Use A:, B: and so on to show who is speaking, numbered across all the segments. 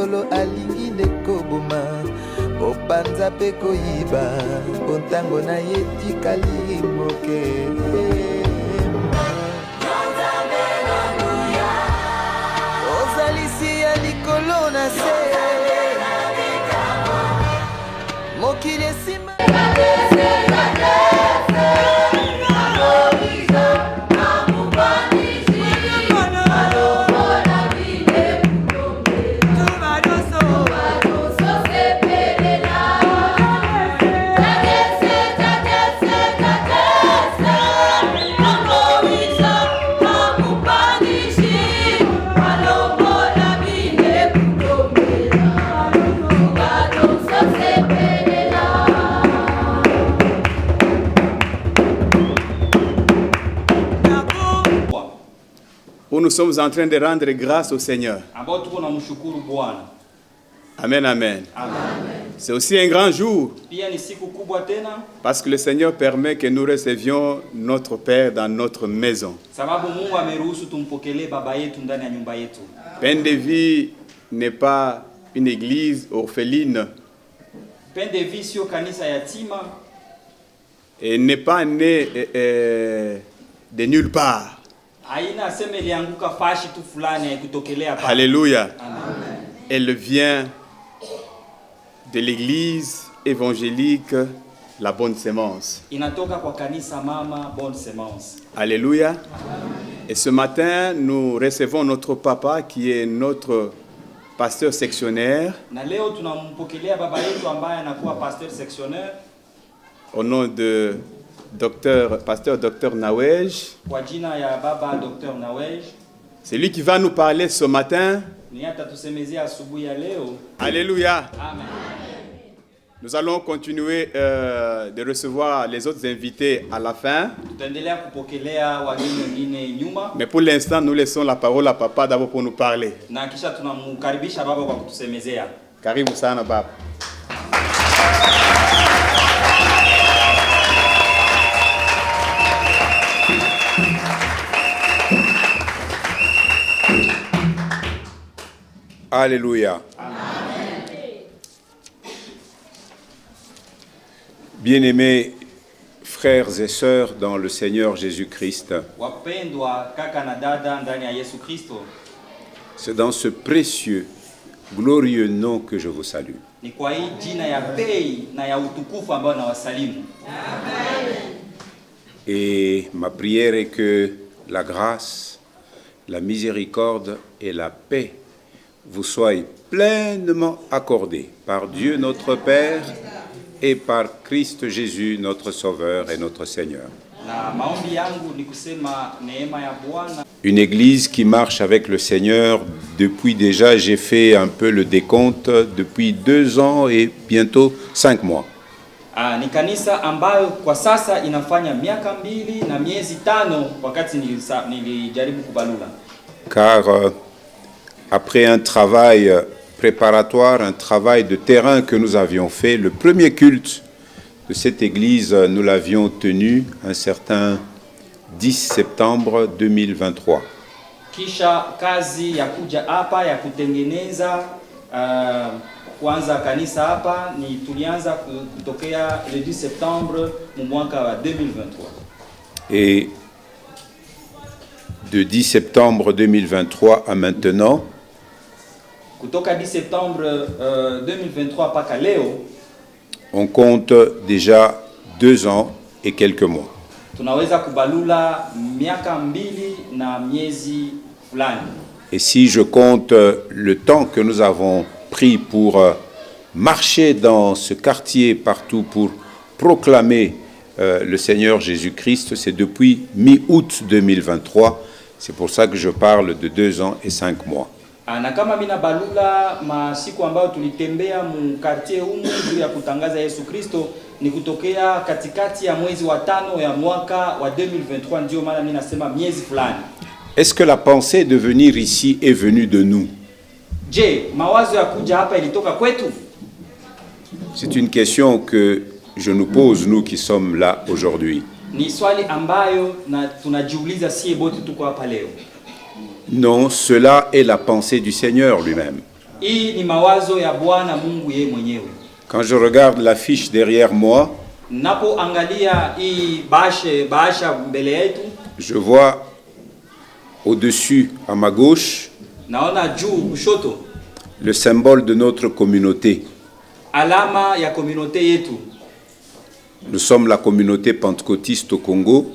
A: solo alingi nekoboma opanza pe koyiba bontango na ye tikali moke. Ozalisi ya likolo na se mokili esima
B: où nous sommes en train de rendre grâce au Seigneur. Amen, amen. C'est aussi un grand jour parce que le Seigneur permet que nous recevions notre Père dans notre maison. Pain de vie n'est pas une église orpheline et n'est pas né de nulle part. Alléluia. Elle vient de l'église évangélique La Bonne Sémence. Alléluia. Et ce matin, nous recevons notre papa qui est notre pasteur sectionnaire. Au nom de pasteur Dr Nawej. C'est lui qui va nous parler ce matin. Alléluia. Amen. Nous allons continuer de recevoir les autres invités à la fin. Mais pour l'instant, nous laissons la parole à papa d'abord pour nous parler. Karibu sana baba.
C: Alléluia. Bien-aimés frères et sœurs dans le Seigneur Jésus-Christ, c'est dans ce précieux, glorieux nom que je vous salue. Et ma prière est que la grâce, la miséricorde et la paix vous soyez pleinement accordés par Dieu notre Père et par Christ Jésus notre Sauveur et notre Seigneur. Une église qui marche avec le Seigneur depuis déjà, j'ai fait un peu le décompte, depuis 2 ans et bientôt 5 mois.
D: Ni kanisa ambayo kwa sasa inafanya miaka 2 na miezi 5 wakati nilijaribu kubalula.
C: Car après un travail préparatoire, un travail de terrain que nous avions fait, le premier culte de cette église, nous l'avions tenu un certain 10 septembre 2023.
D: Kisha kazi ya kuja hapa ya kutengeneza kuanza kanisa hapa ni tulianza kutokea le 10 septembre mwaka wa 2023.
C: Et de 10 septembre 2023 à maintenant,
D: kutoka 10 septembre 2023 paka leo,
C: on compte déjà 2 ans et quelques mois.
D: Tunaweza kubalula miaka 2 na miezi fulani.
C: Et si je compte le temps que nous avons pris pour marcher dans ce quartier partout pour proclamer le Seigneur Jésus-Christ, c'est depuis mi-août 2023. C'est pour ça que je parle de 2 ans et 5 mois.
D: Na kama mina balula masiku ambayo tulitembea mu quartier humu juu ya kutangaza Yesu Kristo ni kutokea katikati ya mwezi wa 5 ya mwaka wa 2023, ndio maana mimi nasema miezi fulani.
C: Est-ce que la pensée de venir ici est venue de nous?
D: Je, mawazo ya kuja hapa ilitoka kwetu?
C: C'est une question que je nous pose, nous qui sommes là aujourd'hui.
D: Ni swali ambayo na tunajiuliza sie bote tuko hapa leo.
C: Non, cela est la pensée du Seigneur lui-même.
D: Hii ni mawazo ya Bwana Mungu yeye mwenyewe.
C: Quand je regarde l'affiche derrière moi,
D: Napoangalia hii bahasha mbele yetu,
C: je vois au-dessus, à ma gauche,
D: naona juu kushoto
C: le symbole de notre communauté.
D: alama ya communauté yetu.
C: Nous sommes la communauté pentecôtiste au Congo.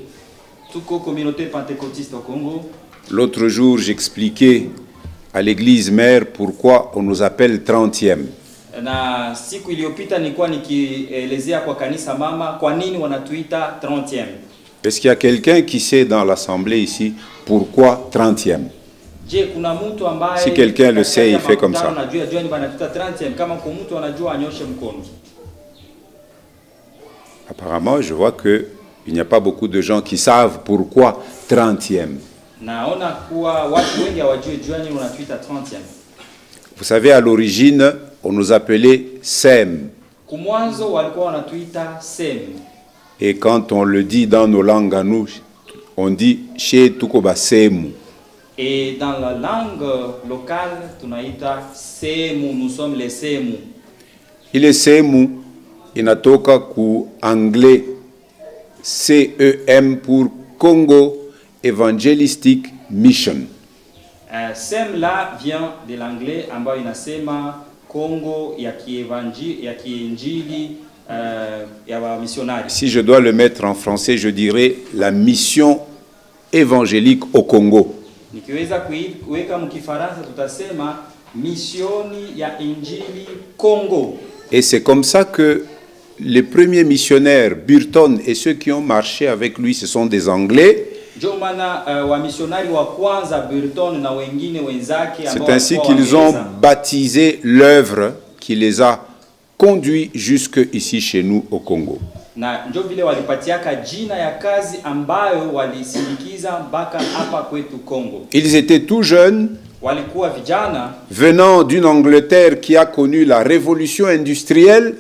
D: Tuko communauté pentecôtiste au Congo.
C: L'autre jour, j'expliquais à l'église mère pourquoi on nous appelle 30e.
D: Na siku iliyopita nilikuwa nikielezea kwa kanisa mama kwa nini wanatuita 30e.
C: Est-ce qu'il y a quelqu'un qui sait dans l'assemblée ici pourquoi 30e?
D: Je, kuna mtu ambaye
C: Si quelqu'un le sait, il fait comme ça.
D: Najua ni banatuita 30e. Kama kwa mtu anajua anyoshe mkono.
C: Apparemment, je vois qu'il n'y a pas beaucoup de gens qui savent pourquoi 30e.
D: Naona kuwa watu wengi hawajui ni wanatuita 30e.
C: Vous savez, à l'origine, on nous appelait SEM.
D: Kumwanzo walikuwa wanatuita SEM.
C: Et quand on le dit dans nos langues à nous, on dit chez Tukoba Semu.
D: Et dans la langue locale, tunaita Semu, nous sommes les Semu.
C: Il est Semu, inatoka ku anglais CEM pour Congo Evangelistic Mission.
D: Sem là vient de l'anglais ambayo inasema Congo ya kiinjili ya wa missionnaire.
C: Si je dois le mettre en français, je dirais la mission évangélique au Congo.
D: Nikiweza kuweka mkifaransa tutasema misioni ya injili Congo.
C: Et c'est comme ça que les premiers missionnaires, Burton et ceux qui ont marché avec lui, ce sont des Anglais. C'est ainsi qu'ils ont baptisé l'œuvre qui les a conduits jusque ici chez nous au Congo. Ils étaient tout jeunes, venant d'une Angleterre qui a connu la révolution industrielle.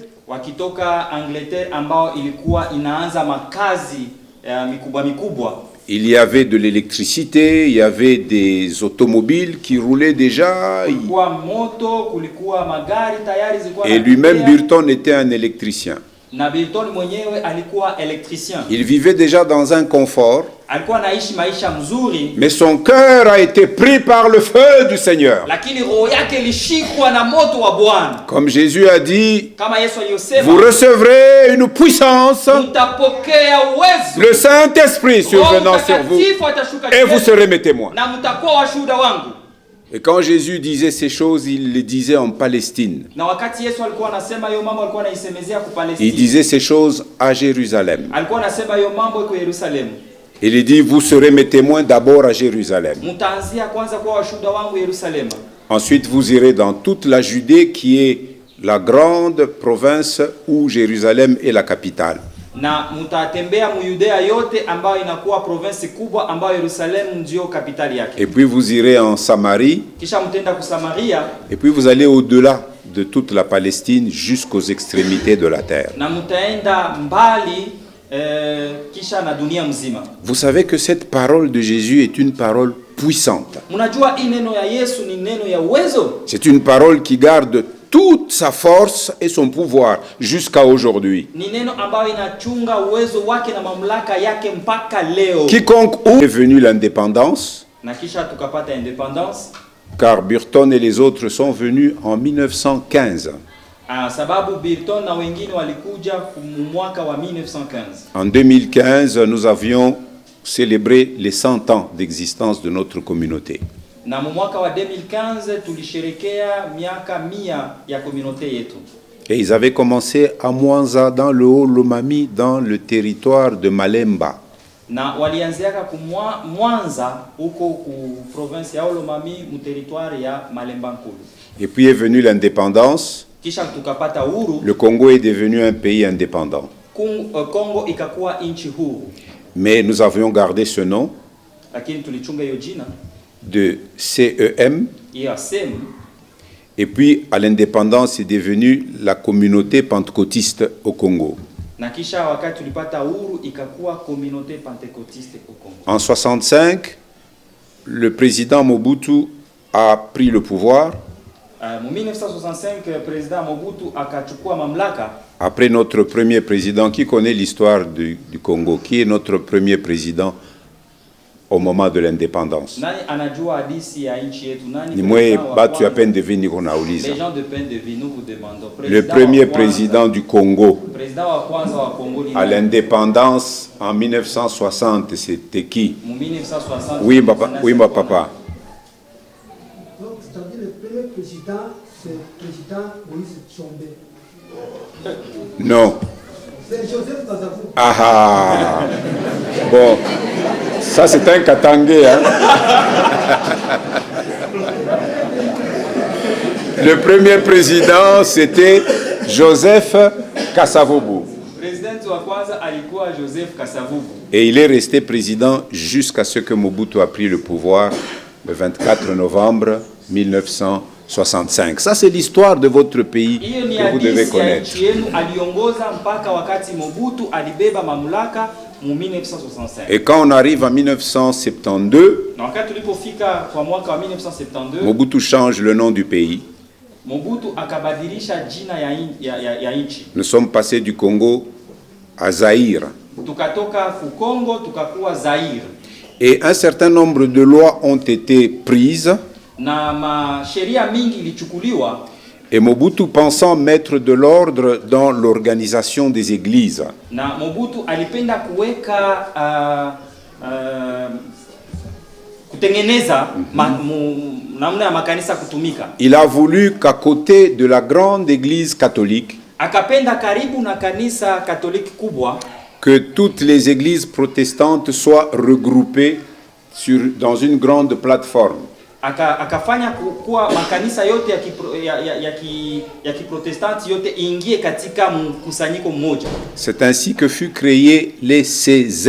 C: Il y avait de l'électricité, il y avait des automobiles qui roulaient déjà. Et lui-même, Burton, était un électricien. Il vivait déjà dans un confort. Mais son cœur a été pris par le feu du Seigneur. Comme Jésus a dit, vous recevrez une puissance, le Saint-Esprit survenant sur vous, et vous serez mes témoins. Et quand Jésus disait ces choses, il les disait en Palestine. Il disait ces choses à Jérusalem. Il dit, vous serez mes témoins d'abord à Jérusalem. Ensuite, vous irez dans toute la Judée qui est la grande province où Jérusalem est la capitale. Et puis vous irez en Samarie. Et puis vous allez au-delà de toute la Palestine jusqu'aux extrémités de la terre. Vous savez que cette parole de Jésus est une parole puissante. C'est une parole qui garde toute sa force et son pouvoir jusqu'à aujourd'hui. Quiconque est venu l'indépendance, car Burton et les autres sont venus en 1915. En 2015, nous avions célébré les 100 ans d'existence de notre communauté. Et ils avaient commencé à Mwanza, dans le Haut-Lomami, dans le territoire de Malemba. Et puis est venue l'indépendance. Le Congo est devenu un pays indépendant. Mais nous avions gardé ce nom de CEM. Et puis à l'indépendance, c'est devenu la communauté pentecôtiste au Congo. En 1965, le président Mobutu a pris le pouvoir.
D: Mu 1965 président Mobutu akachukua mamlaka.
C: Après notre premier président, qui connaît l'histoire du Congo? Qui est notre premier président au moment de l'indépendance?
D: Nani anajua hadithi ya nchi yetu? Nani
C: Ni mwe batu ya peine de vie niko nauliza.
D: Les gens de peine de vie, nous vous demandons.
C: Le premier président du Congo
D: Président wa kwanza wa Congo
C: à l'indépendance en 1960, c'était qui?
D: Mu 1960.
C: Oui, papa. Oui, ma papa.
E: Donc, c'est-à-dire le premier président, c'est le président Moïse Tshombe.
C: Non.
E: C'est Joseph Kazavou.
C: Ah ah. Bon, ça c'est un Katangé, hein. Le premier président, c'était Joseph Kasavubu.
D: Président wa kwanza alikuwa Joseph Kasavubu.
C: Et il est resté président jusqu'à ce que Mobutu a pris le pouvoir le 24 novembre 1965. Ça, c'est l'histoire de votre pays que vous devez connaître. Et quand on arrive en 1972, Mobutu change le nom du pays. Nous sommes passés du Congo à Zaïre. Et un certain nombre de lois ont été prises. Et Mobutu, pensant mettre de l'ordre dans l'organisation des églises, il a voulu qu'à côté de la grande église catholique, que toutes les églises protestantes soient regroupées dans une grande plateforme.
D: Akafanya kuwa makanisa yote ya kiprotestanti yote ingie katika mkusanyiko mmoja.
C: C'est ainsi que fut créé les CZ.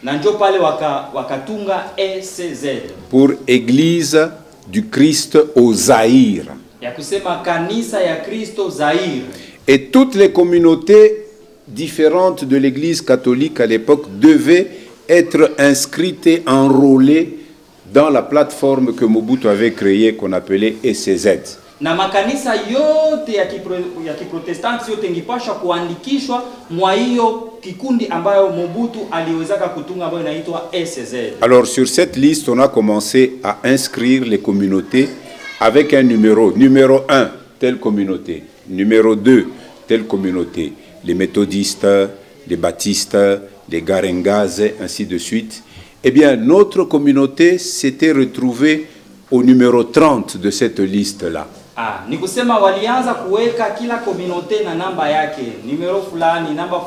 D: Na ndio pale wakatunga ECZ.
C: Pour Église du Christ au Zaïre.
D: Ya kusema kanisa ya Kristo Zaïre.
C: Et toutes les communautés différentes de l'Église catholique à l'époque devaient être inscrites et enrôlées dans la plateforme que Mobutu avait créée, qu'on appelait ECZ.
D: Na makanisa yote ya kiprotestanti yote ngipasha kuandikishwa mwa hiyo kikundi ambayo Mobutu aliwezaka kutunga ambayo inaitwa ECZ.
C: Alors sur cette liste, on a commencé à inscrire les communautés avec un numéro. Numéro 1, telle communauté. Numéro 2, telle communauté. Les méthodistes, les baptistes, les garengazes, ainsi de suite. Eh bien, notre communauté s'était retrouvée au numéro 30 de cette liste-là.
D: Ni kusema walianza kuweka kila communauté na namba yake, numero fulani, namba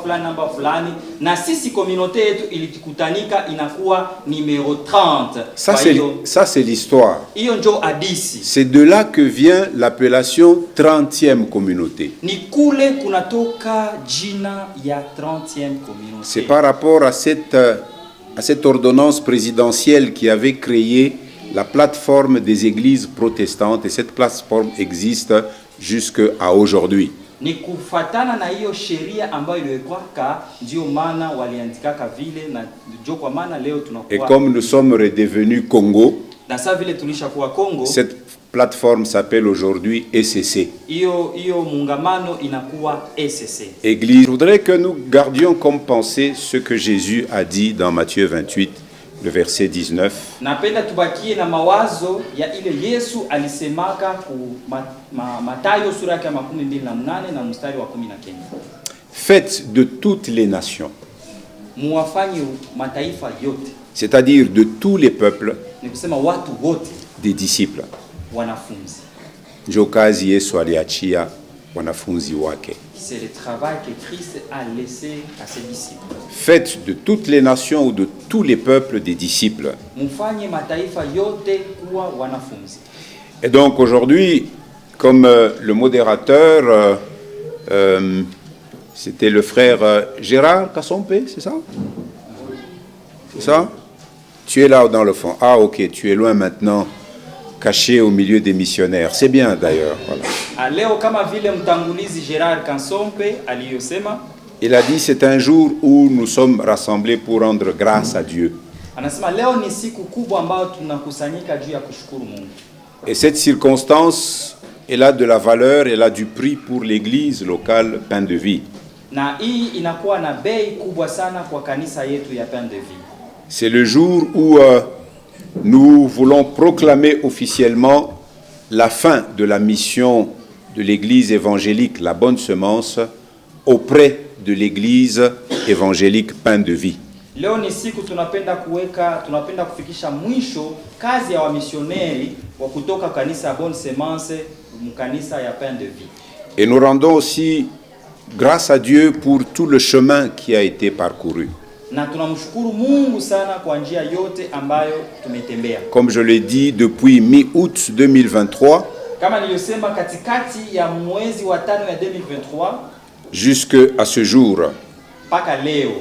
D: fulani, na sisi communauté yetu ilikutanika inakuwa numero 30.
C: Ça c'est l'histoire.
D: Hiyo ndio hadithi.
C: C'est de là que vient l'appellation 30e communauté.
D: Ni kule kunatoka jina ya 30e communauté.
C: C'est par rapport à cette ordonnance présidentielle qui avait créé la plateforme des églises protestantes, et cette plateforme existe jusqu'à aujourd'hui.
D: Ni kufatana na hiyo sheria ambayo iliwekwa, ndio maana waliandikaka vile, na ndio kwa maana leo tunakuwa.
C: Et comme nous sommes redevenus Congo,
D: na sasa vile tulishakuwa Congo,
C: cette plateforme s'appelle aujourd'hui ECC.
D: Hiyo muungamano inakuwa ECC.
C: Église. Je voudrais que nous gardions comme pensée ce que Jésus a dit dans Matthieu 28, le verset 19.
D: Napenda tubakie na mawazo ya ile Yesu alisemaka ku Mathayo sura ya 28 na mstari wa 19.
C: Faites de toutes les nations.
D: Muwafanye mataifa yote.
C: C'est-à-dire de tous les peuples.
D: Ni kusema watu wote.
C: Des disciples.
D: Wanafunzi.
C: Njokazi Yesu aliachia wanafunzi wake.
D: C'est le travail que Christ a laissé à ses disciples.
C: Faites de toutes les nations ou de tous les peuples des disciples.
D: Mufanye mataifa yote kuwa wanafunzi.
C: Et donc aujourd'hui, comme le modérateur, c'était le frère Gérard Kassompe, c'est ça? C'est ça? Tu es là dans le fond. Ah ok, tu es loin maintenant, caché au milieu des missionnaires. C'est bien d'ailleurs. Voilà. Il a dit c'est un jour où nous sommes rassemblés pour rendre grâce à Dieu.
D: Et
C: cette circonstance Elle a de la valeur, elle a du prix pour l'église locale Pain de Vie.
D: Na hii inakuwa na bei kubwa sana kwa kanisa yetu ya Pain de Vie.
C: C'est le jour où nous voulons proclamer officiellement la fin de la mission de l'église évangélique La Bonne Semence auprès de l'église évangélique Pain de Vie.
D: Leo ni siku tunapenda kufikisha mwisho kazi ya wamisioneri wa kutoka kanisa ya Bonne Semence mkanisa ya Pain de Vie.
C: Et nous rendons aussi grâce à Dieu pour tout le chemin qui a été parcouru.
D: Na tunamshukuru Mungu sana kwa njia yote ambayo tumetembea.
C: Comme je l'ai dit, depuis mi-août 2023
D: kama niliyosema katikati ya mwezi wa 5 ya 2023
C: jusqu'à ce jour,
D: mpaka leo,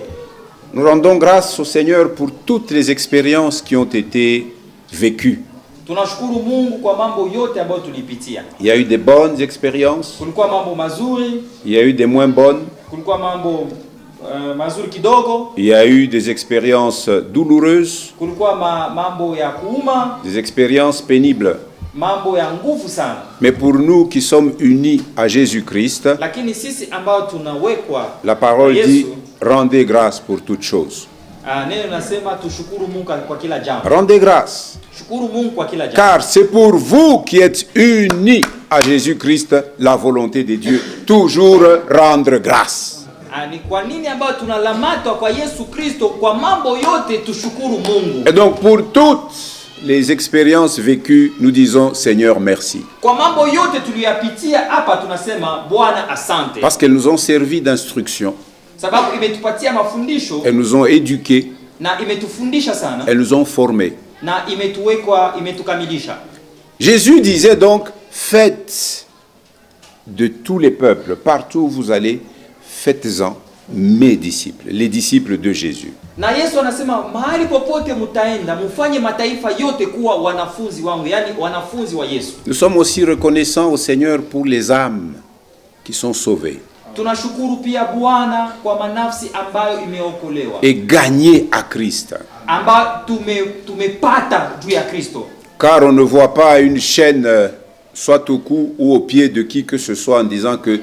C: nous rendons grâce au Seigneur pour toutes les expériences qui ont été vécues.
D: tunashukuru Mungu kwa mambo yote ambayo tulipitia.
C: Il y a eu des bonnes expériences,
D: Kulikuwa mambo mazuri,
C: il y a eu des moins bonnes,
D: kulikuwa mambo mazuri kidogo,
C: il y a eu des expériences douloureuses,
D: kulikuwa mambo ya kuuma,
C: des expériences pénibles.
D: mambo ya nguvu sana.
C: Mais pour nous qui sommes unis à Jésus-Christ,
D: Lakini sisi ambao tunawekwa
C: la parole
D: Yesu,
C: dit « Rendez grâce pour toutes choses
D: neno nasema tushukuru Mungu kwa kila ». jambo.
C: Rendez grâce,
D: Shukuru Mungu kwa kila jambo.
C: car c'est pour vous qui êtes unis à Jésus-Christ la volonté de Dieu, toujours rendre grâce.
D: Ni kwa nini ambao tunalamatwa kwa Yesu Kristo kwa mambo yote tushukuru Mungu.
C: Et donc pour toutes les expériences vécues, nous disons Seigneur merci.
D: Kwa mambo yote tuliyapitia hapa tunasema Bwana asante.
C: Parce qu'elles nous ont servi d'instruction,
D: Sababu imetupatia mafundisho
C: elles nous ont éduqués,
D: na imetufundisha sana
C: elles nous ont formés.
D: na imetukamilisha.
C: Jésus disait donc, faites de tous les peuples, partout où vous allez, faites-en mes disciples, les disciples de Jésus.
D: Na Yesu anasema mahali popote mutaenda mufanye mataifa yote kuwa wanafunzi wangu, yani wanafunzi wa Yesu.
C: Nous sommes aussi reconnaissants au Seigneur pour les âmes qui sont sauvées
D: Tunashukuru pia Bwana kwa manafsi ambayo imeokolewa
C: et gagnées à Christ.
D: ambayo tumepata juu ya Kristo.
C: Car on ne voit pas une chaîne soit au cou ou au pied de qui que ce soit en disant que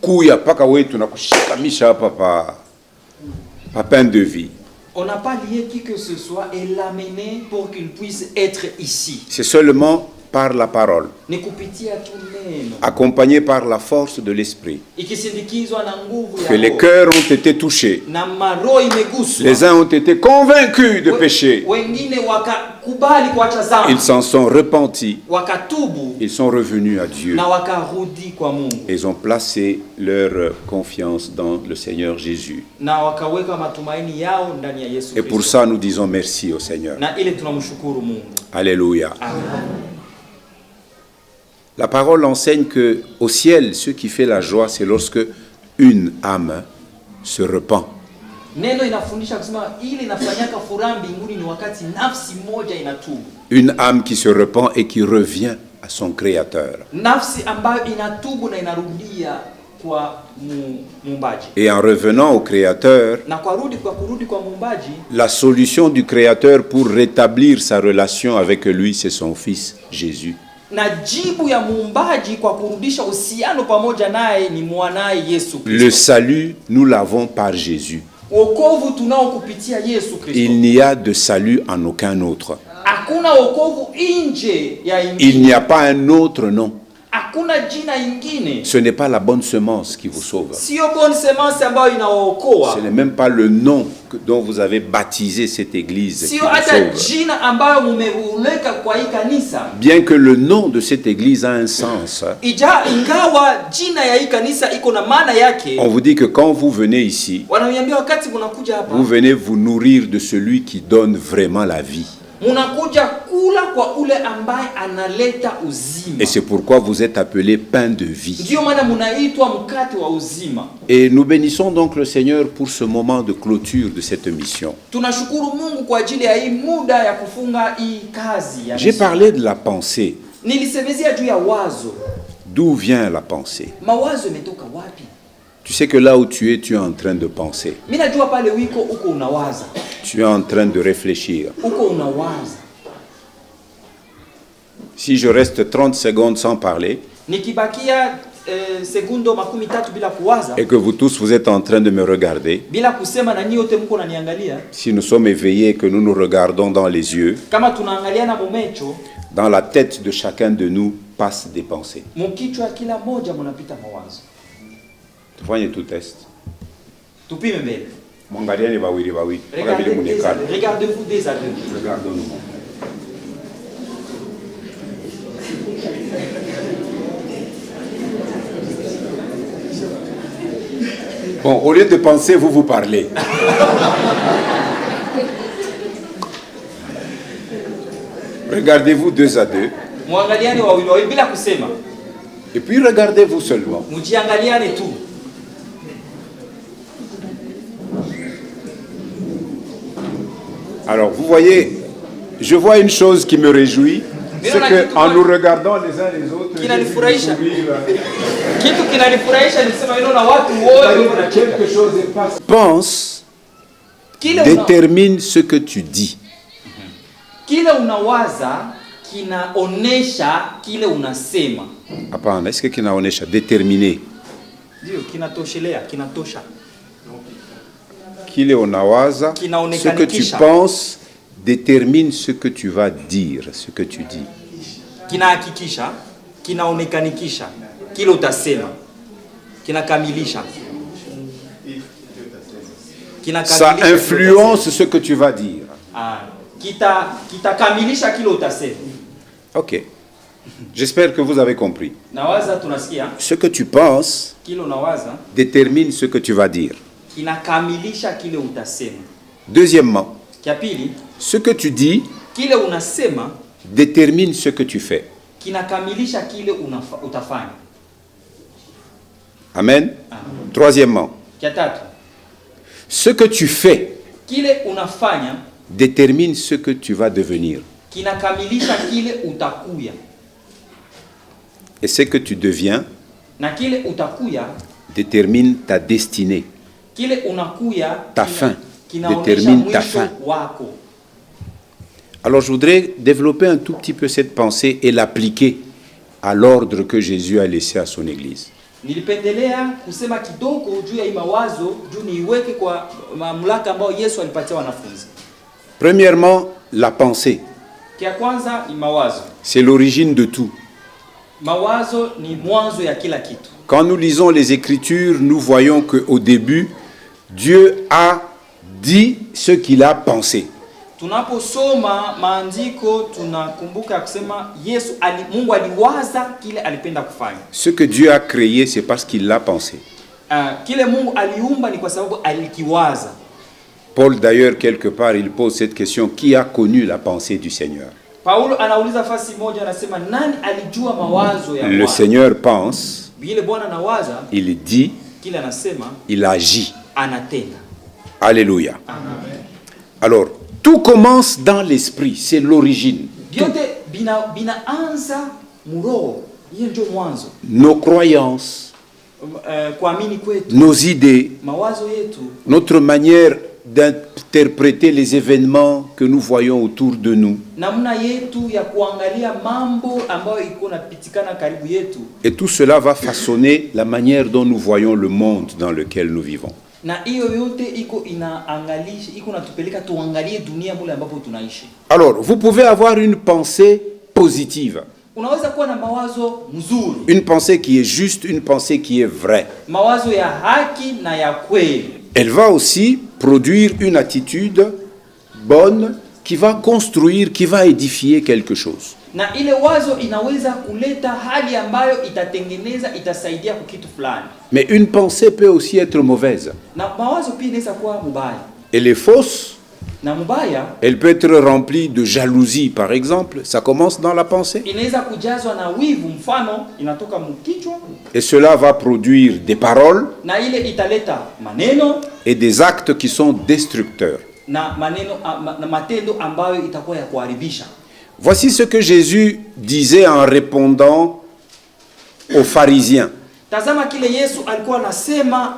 C: kuya paka wetu na kushikamisha hapa pa Pain de Vie.
D: On n'a pas lié qui que ce soit et l'amener pour qu'il puisse être ici.
C: C'est seulement par la parole,
D: Ni kupitia tu neno
C: accompagné par la force de l'esprit,
D: ikisindikizwa na nguvu ya
C: que les
D: Roho
C: cœurs ont été touchés.
D: na maroho imeguswa.
C: Les uns ont été convaincus de péché.
D: Wengine wakakubali kuacha dhambi,
C: Ils s'en sont repentis.
D: wakatubu
C: Ils sont revenus à Dieu.
D: na wakarudi kwa Mungu
C: Ils ont placé leur confiance dans le Seigneur Jésus.
D: na wakaweka matumaini yao ndani ya Yesu
C: Et pour
D: Kristo.
C: ça, nous disons merci au Seigneur.
D: Na ile tunamshukuru Mungu.
C: Alléluia.
D: Amen.
C: La parole enseigne que au ciel, ce qui fait la joie, c'est lorsque une âme se repent.
D: Neno inafundisha kusema ile inafanyaka furaha mbinguni ni wakati nafsi moja inatubu.
C: Une âme qui se repent et qui revient à son Créateur.
D: Nafsi ambayo inatubu na inarudia kwa muumbaji.
C: Et en revenant au Créateur,
D: Na kurudi kwa muumbaji,
C: la solution du Créateur pour rétablir sa relation avec lui, c'est son Fils Jésus.
D: na jibu ya muumbaji kwa kurudisha uhusiano pamoja naye ni mwanaye Yesu Kristo.
C: Le salut, nous l'avons par Jésus.
D: Wokovu tunao kupitia Yesu Kristo.
C: Il n'y a de salut en aucun autre.
D: Hakuna wokovu nje ya ingine.
C: Il n'y a pas un autre nom.
D: Hakuna jina ingine.
C: Ce n'est pas la bonne semence qui vous sauve.
D: Sio bonne semence ambayo inaookoa.
C: Ce n'est même pas le nom dont vous avez baptisé cette église qui
D: Sio
C: vous
D: hata
C: sauve.
D: jina ambayo mumeuleka kwa hii kanisa.
C: Bien que le nom de cette église a un sens,
D: Ingawa jina ya hii kanisa iko na maana yake.
C: on vous dit que quand vous venez ici,
D: Wananiambia wakati mnakuja hapa,
C: vous venez vous nourrir de celui qui donne vraiment la vie.
D: munakuja kula kwa ule ambaye analeta uzima.
C: Et c'est pourquoi vous êtes appelés pain de vie.
D: Ndio maana munaitwa mkate wa uzima.
C: Et nous bénissons donc le Seigneur pour ce moment de clôture de cette mission.
D: Tunashukuru Mungu kwa ajili ya hii muda ya kufunga hii kazi ya
C: J'ai
D: mission.
C: parlé de la pensée.
D: Nilisemezea juu ya wazo.
C: D'où vient la pensée?
D: Mawazo imetoka wapi?
C: Tu sais que là où tu es en train de penser.
D: Mimi najua pale wiko uko unawaza.
C: Tu es en train de réfléchir.
D: Uko unawaza.
C: Si je reste 30 secondes sans parler,
D: nikibakia segundo makumi tatu bila kuwaza,
C: et que vous tous vous êtes en train de me regarder,
D: bila kusema na nyinyi wote mko naniangalia,
C: si nous sommes éveillés et que nous nous regardons dans les yeux,
D: kama tunaangaliana mumecho,
C: dans la tête de chacun de nous passent des pensées.
D: mukichwa kila moja mnapita mawazo.
C: Tufanye tout test.
D: Tupime mbele.
C: Mwangalieni wawili wawili. Wala vile munekana.
D: Regardez-vous des à deux.
C: Regardons-nous. Bon, au lieu de penser, vous parlez. Regardez-vous 2 à 2.
D: Muangaliane wawili wawili bila kusema.
C: Et puis regardez-vous seulement.
D: Mujiangaliane tu.
C: Alors, vous voyez, je vois une chose qui me réjouit, c'est qu'en nous regardant les uns les autres, quelque chose est passé. Pense, détermine ce que tu dis.
D: Kile unawaza kinaonesha kile unasema.
C: Hapana, est-ce que kinaonesha déterminer?
D: Ndio, kinatoshelea, kinatosha.
C: Kile unawaza, ce que tu penses détermine ce que tu vas dire, ce que tu dis.
D: Kinahakikisha, kinaonekanikisha kile utasema. Kinakamilisha.
C: Ça influence ce que tu vas dire.
D: Ah, kitakamilisha kile utasema.
C: Ok. J'espère que vous avez compris.
D: Nawaza tunasikia.
C: Ce que tu penses
D: Kile unawaza
C: détermine ce que tu vas dire.
D: Kinakamilisha kile utasema.
C: Deuxièmement,
D: Kia pili,
C: ce que tu dis
D: kile unasema
C: détermine ce que tu fais.
D: kinakamilisha kile utafanya.
C: Amen. Troisièmement,
D: Kia tatu,
C: ce que tu fais
D: kile unafanya
C: détermine ce que tu vas devenir.
D: kinakamilisha kile utakuya.
C: Et ce que tu deviens
D: Na kile utakuya
C: détermine ta destinée.
D: kile unakuya
C: Ta fin
D: kinaonesha
C: détermine ta
D: mwisho
C: fin.
D: wako.
C: Alors je voudrais développer un tout petit peu cette pensée et l'appliquer à l'ordre que Jésus a laissé à son Église.
D: Nilipendelea kusema kidogo juu ya hii mawazo juu niiweke kwa mamlaka ambayo Yesu alipatia wanafunzi.
C: Premièrement, la pensée.
D: Kia kwanza ni mawazo.
C: C'est l'origine de tout.
D: Mawazo ni mwanzo ya kila kitu.
C: Quand nous lisons les Écritures, nous voyons qu'au début, Dieu a dit ce qu'il a pensé.
D: Tunaposoma maandiko tunakumbuka kusema Mungu aliwaza kile alipenda kufanya.
C: Ce que Dieu a créé, c'est parce qu'il l'a pensé.
D: Kile Mungu aliumba ni kwa sababu alikiwaza.
C: Paul d'ailleurs quelque part il pose cette question, qui a connu la pensée du Seigneur?
D: Paulo anauliza fasi moja, anasema nani alijua mawazo ya Bwana?
C: Le Seigneur pense,
D: Vile Bwana anawaza,
C: il dit,
D: kile anasema,
C: il agit.
D: anatenda.
C: Alléluia.
D: Amen.
C: Alors, tout commence dans l'esprit, c'est l'origine.
D: Vyote binaanza muroho, hiyo ndio mwanzo.
C: Nos croyances,
D: Kuamini kwetu,
C: nos idées,
D: mawazo yetu,
C: notre manière d'interpréter les événements que nous voyons autour de nous.
D: namna yetu ya kuangalia mambo ambayo iko napitikana karibu yetu.
C: Et tout cela va façonner la manière dont nous voyons le monde dans lequel nous vivons.
D: Na hiyo yote iko inaangalisha, iko natupeleka tuangalie dunia mule ambapo tunaishi.
C: Alors, vous pouvez avoir une pensée positive.
D: Unaweza kuwa na mawazo mzuri.
C: Une pensée qui est juste, une pensée qui est vraie.
D: Mawazo ya haki na ya kweli.
C: Elle va aussi produire une attitude bonne qui va construire, qui va édifier quelque chose.
D: Na ile wazo inaweza kuleta hali ambayo itatengeneza, itasaidia kwa kitu fulani.
C: Mais une pensée peut aussi être mauvaise.
D: Na mawazo pia inaweza kuwa mbaya.
C: Elle est fausse.
D: Na mbaya,
C: Elle peut être remplie de jalousie, par exemple. Ça commence dans la pensée.
D: inaweza kujazwa na wivu, mfano inatoka mkichwa.
C: Et cela va produire des paroles
D: Na ile italeta maneno
C: et des actes qui sont destructeurs.
D: na maneno na matendo ambayo itakuwa ya kuharibisha.
C: Voici ce que Jésus disait en répondant aux pharisiens.
D: Tazama kile Yesu alikuwa anasema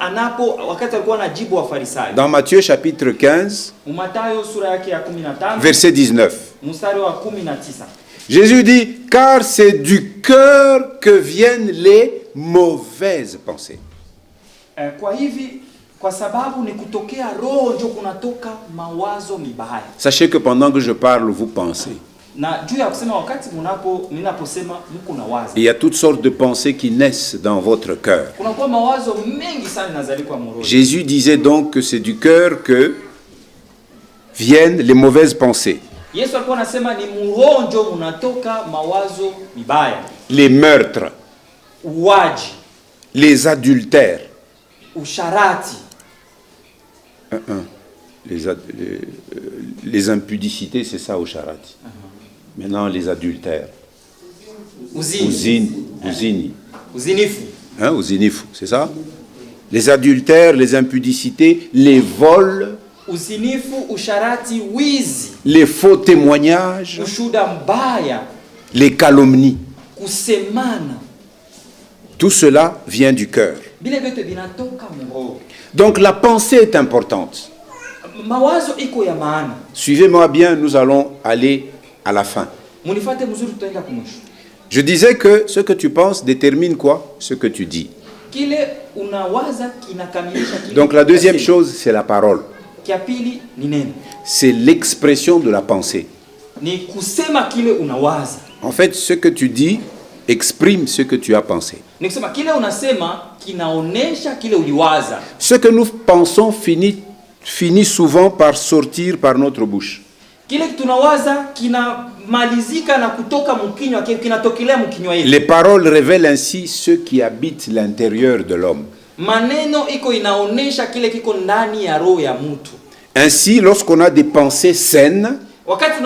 D: wakati alikuwa anajibu Wafarisayo.
C: Dans Matthieu chapitre 15,
D: Mathayo sura yake ya 15,
C: verset 19.
D: mstari wa 19.
C: Jésus dit, car c'est du cœur que viennent les mauvaises pensées.
D: Kwa hivi, kwa sababu ni kutokea roho ndio kunatoka mawazo mibaya.
C: Sachez que pendant que je parle, vous pensez.
D: Na juu ya kusema wakati ninaposema mko na wazo.
C: Il y a toutes sortes de pensées qui naissent dans votre cœur.
D: Kuna kwa mawazo mengi sana yanazalikuwa moyoni.
C: Jésus disait donc que c'est du cœur que viennent les mauvaises pensées.
D: Yesu alikuwa anasema ni roho ndio unatoka mawazo mibaya.
C: Les meurtres,
D: Uwaji,
C: les adultères,
D: usharati,
C: les impudicités, c'est ça au charati. Maintenant, les adultères. Uzini.
D: Uzinifu.
C: Hein, uzinifu, c'est ça? Les adultères, les impudicités, les vols,
D: Uzinifu, usharati, wizi,
C: les faux témoignages,
D: ushuda mbaya,
C: les calomnies.
D: kusemana.
C: Tout cela vient du cœur.
D: Bile vyote vinatoka moyo.
C: Donc la pensée est importante.
D: Mawazo iko ya maana.
C: Suivez-moi bien, nous allons aller à la fin.
D: Munifate mzuri tutaenda kumwisho.
C: Je disais que ce que tu penses détermine quoi? Ce que tu dis.
D: Kile unawaza kinakamilisha kile.
C: Donc la deuxième chose, c'est la parole.
D: Kia pili ni neno.
C: C'est l'expression de la pensée.
D: Ni kusema kile unawaza.
C: En fait, ce que tu dis exprime ce que tu as pensé.
D: Ni kusema kile unasema kinaonesha kile uliwaza.
C: Ce que nous pensons finit souvent par sortir par notre bouche.
D: Kile tunawaza kinamalizika na kutoka mkinywa, kinatokelea mkinywa yetu.
C: Les paroles révèlent ainsi ce qui habite l'intérieur de l'homme.
D: Maneno iko inaonesha kile kiko ndani ya roho ya mtu.
C: Ainsi, lorsqu'on a des pensées saines,
D: Wakati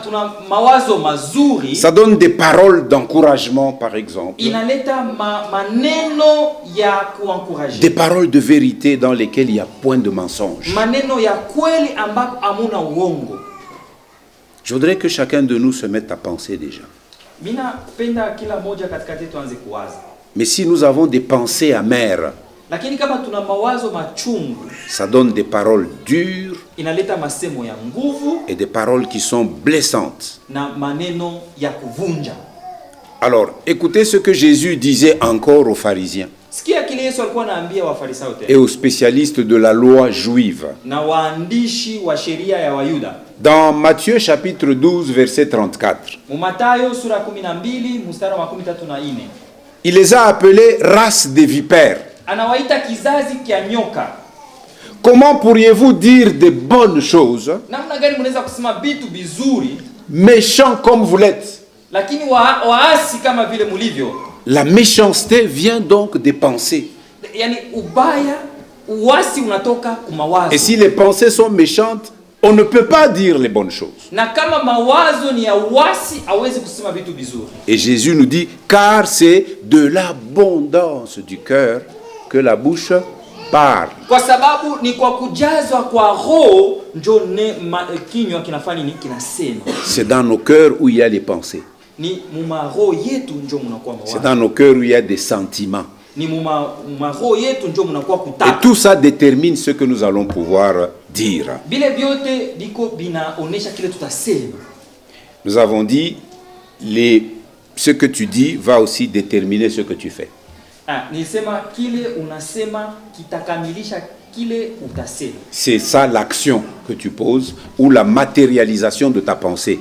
D: tuna mawazo mazuri,
C: ça donne des paroles d'encouragement, par exemple.
D: inaleta maneno ya kuencourager.
C: Des paroles de vérité dans lesquelles il n'y a point de mensonge.
D: Maneno ya kweli ambapo hamuna uongo.
C: Je voudrais que chacun de nous se mette à penser déjà.
D: Mina penda kila moja katikati tuanze kuwaza.
C: Mais si nous avons des pensées amères,
D: Lakini kama tuna mawazo machungu,
C: ça donne des paroles dures
D: inaleta masemo ya nguvu
C: et des paroles qui sont blessantes.
D: na maneno ya kuvunja.
C: Alors, écoutez ce que Jésus disait encore aux pharisiens
D: Sikia kile Yesu alikuwa anaambia Wafarisayo
C: et
D: tena
C: aux spécialistes de la loi juive.
D: na waandishi wa sheria ya Wayuda.
C: Dans Matthieu chapitre 12, verset 34,
D: Mathayo sura 12 mstari wa 34.
C: il les a appelés race des vipères.
D: Anawaita kizazi kia nyoka.
C: Comment pourriez-vous dire de bonnes choses,
D: Namna gani mnaweza kusema vitu vizuri
C: méchants comme vous l'êtes?
D: lakini waasi kama vile mulivyo?
C: La méchanceté vient donc des pensées.
D: Yani ubaya, uasi unatoka kumawazo.
C: Et si les pensées sont méchantes, on ne peut pas dire les bonnes choses.
D: Na kama mawazo ni ya uasi, hawezi kusema vitu vizuri.
C: Et Jésus nous dit, car c'est de l'abondance du cœur que la bouche parle.
D: Kwa sababu ni kwa kujazwa kwa roho ndio kinywa kinafanya nini? Kinasema.
C: C'est dans nos cœurs où il y a les pensées.
D: Ni mumaro yetu ndio mnakuwa
C: C'est
D: mawazo.
C: dans nos cœurs où il y a des sentiments.
D: Ni mumaro yetu ndio mnakuwa
C: Et
D: kutaka.
C: tout ça détermine ce que nous allons pouvoir dire.
D: Bile vyote biko binaonesha kile tutasema.
C: Nous avons dit, ce que tu dis va aussi déterminer ce que tu fais.
D: Nilisema kile unasema kitakamilisha kile utasema.
C: C'est ça l'action que tu poses ou la matérialisation de ta pensée.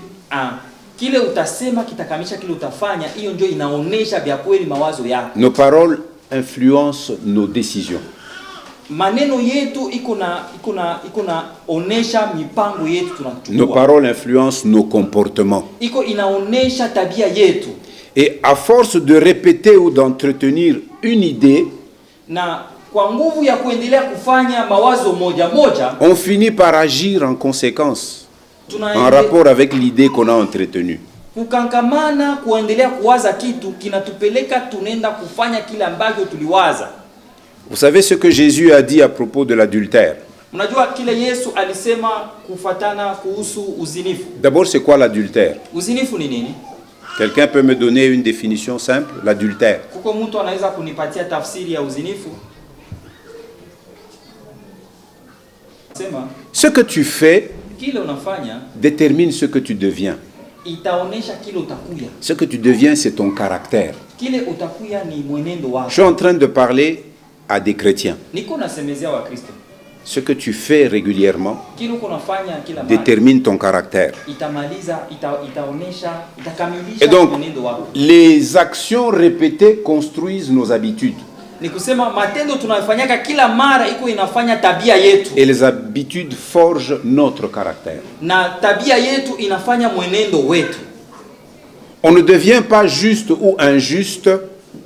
D: Kile utasema kitakamilisha kile utafanya, hiyo ndio inaonesha vya kweli mawazo yako.
C: Nos paroles influencent nos décisions.
D: Maneno yetu iko na onesha mipango yetu tunachukua.
C: Nos paroles influencent nos comportements.
D: Iko inaonesha tabia yetu.
C: Et à force de répéter ou d'entretenir une idée,
D: Na kwa nguvu ya kuendelea kufanya mawazo moja,
C: on finit par agir en conséquence, en rapport avec l'idée qu'on a entretenue.
D: Kukankamana kuendelea kuwaza kitu kinatupeleka tunenda kufanya kile ambacho tuliwaza.
C: Vous savez ce que Jésus a dit à propos de l'adultère?
D: Unajua kile Yesu alisema kufatana kuhusu uzinifu.
C: D'abord, c'est quoi l'adultère?
D: Uzinifu ni nini?
C: Quelqu'un peut me donner une définition simple? L'adultère.
D: Kuko mtu anaweza kunipatia tafsiri ya uzinifu? Sema,
C: Ce que tu fais
D: kile unafanya
C: détermine ce que tu deviens.
D: itaonesha kile utakuya.
C: Ce que tu deviens, c'est ton caractère.
D: Kile utakuya ni mwenendo wako.
C: Je suis en train de parler à des chrétiens.
D: Niko nasemezea wa Kristo.
C: Ce que tu fais régulièrement
D: Kile uko nafanya kila mara
C: détermine ton caractère.
D: itamaliza itaonesha itakamilisha
C: Et donc,
D: mwenendo wako.
C: les actions répétées construisent nos habitudes.
D: Ni kusema matendo tunayofanyaka kila mara iko inafanya tabia yetu.
C: Et les habitudes forgent notre caractère.
D: Na tabia yetu inafanya mwenendo wetu.
C: On ne devient pas juste ou injuste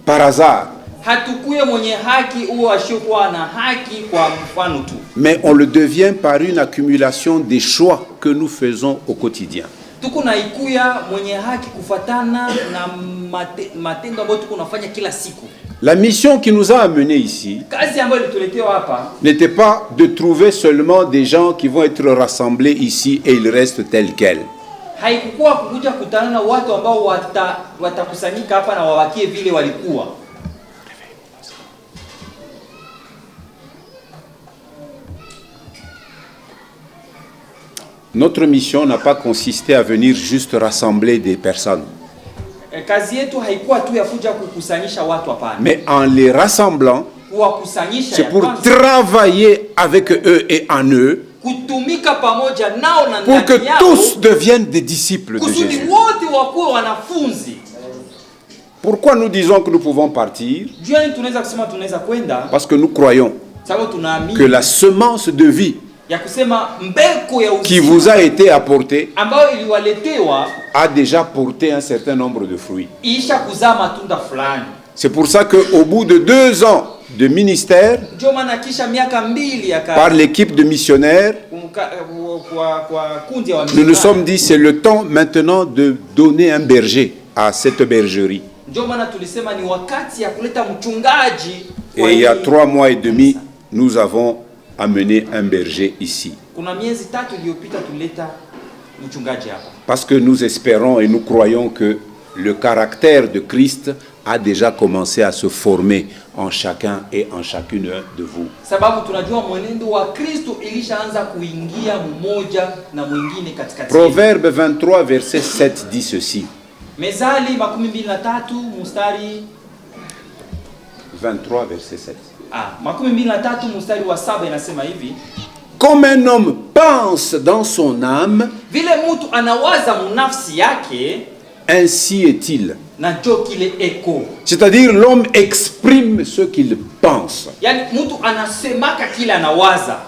C: par hasard,
D: Hatukuye mwenye haki au ashokuwa na haki kwa mfano tu.
C: mais on le devient par une accumulation des choix que nous faisons au quotidien.
D: Tuko na ikuya mwenye haki kufatana na matendo ambayo tuko nafanya kila siku.
C: La mission qui nous a amenés ici
D: Kazi ambayo ilituletewa hapa
C: n'était pas de trouver seulement des gens qui vont être rassemblés ici et ils restent tels quels.
D: haikukuwa kukuja kutana na watu ambao watakusanyika hapa na wawakie vile walikuwa.
C: Notre mission n'a pas consisté à venir juste rassembler des personnes,
D: Kazi yetu haikuwa tu ya kuja kukusanyisha watu hapana.
C: mais en les rassemblant,
D: Kuwakusanyisha
C: c'est
D: ya
C: pour
D: kwanza,
C: travailler avec eux et en eux,
D: kutumika pamoja nao na
C: pour que
D: ndani yao,
C: tous deviennent des disciples de
D: kusudi
C: Jésus.
D: wote wakuwe wanafunzi.
C: Pourquoi nous disons que nous pouvons partir?
D: Juani tunaweza kusema tunaweza kwenda
C: Parce que nous croyons
D: sababu tunaamini
C: que la semence de vie
D: ya kusema mbeko ya
C: qui
D: uzima
C: vous a été apportée
D: ambayo iliwaletewa
C: a déjà porté un certain nombre de fruits.
D: isha kuzaa matunda fulani.
C: C'est pour ça qu'au bout de 2 ans de ministère,
D: Ndio maana kisha miaka 2 ya
C: par l'équipe de missionnaires,
D: kwa kundi ya
C: nous nous
D: wamisionari,
C: sommes dit c'est le temps maintenant de donner un berger à cette bergerie.
D: ndio maana tulisema ni wakati ya kuleta mchungaji.
C: Et il y a 3 mois et demi, nous avons amené un berger ici.
D: Kuna miezi 3 iliyopita tuleta mchungaji hapa.
C: Parce que nous espérons et nous croyons que le caractère de Christ a déjà commencé à se former en chacun et en chacune de vous.
D: Sababu tunajua mwenendo wa Kristo ilishaanza kuingia mmoja na mwingine katikati.
C: Proverbe 23, verset 7 dit ceci.
D: Mezali 23 mstari
C: 23, verset 7.
D: 23 mstari wa 7 inasema hivi:
C: Comme un homme pense dans son âme,
D: vile mtu anawaza munafsi yake
C: ainsi est-il.
D: na njo kile eko.
C: C'est-à-dire l'homme exprime ce qu'il pense.
D: Yani mtu anasemaka kile anawaza.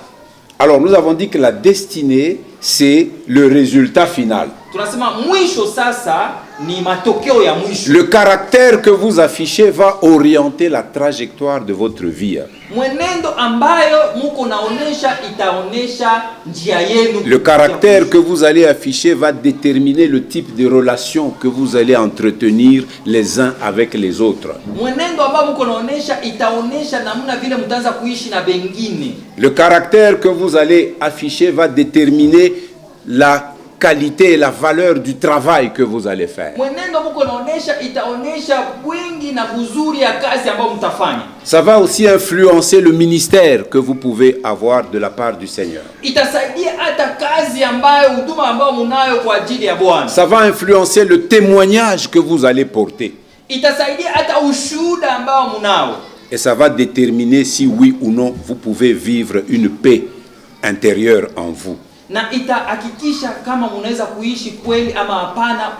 C: Alors nous avons dit que la destinée, c'est le résultat final.
D: Tunasema mwisho sasa ni matokeo ya mwisho.
C: Le caractère que vous affichez va orienter la trajectoire de votre vie.
D: Mwenendo ambayo muko naonesha itaonesha njia yenu.
C: Le caractère que vous allez afficher va déterminer le type de relation que vous allez entretenir les uns avec les autres.
D: Mwenendo ambao muko naonesha itaonesha namna vile mtaanza kuishi na bengine.
C: Le caractère que vous allez afficher va déterminer la qualité et la valeur du travail que vous allez faire.
D: Mwenendo muko naonesha itaonesha wingi na uzuri ya kazi ambayo mtafanya.
C: Ça va aussi influencer le ministère que vous pouvez avoir de la part du Seigneur.
D: Itasaidia hata kazi ambayo huduma ambayo mnayo kwa ajili ya Bwana.
C: Ça va influencer le témoignage que vous allez porter.
D: Itasaidia hata ushuhuda ambao mnao.
C: Et ça va déterminer si oui ou non vous pouvez vivre une paix intérieure en vous.
D: Na itahakikisha kama mnaweza kuishi kweli ama hapana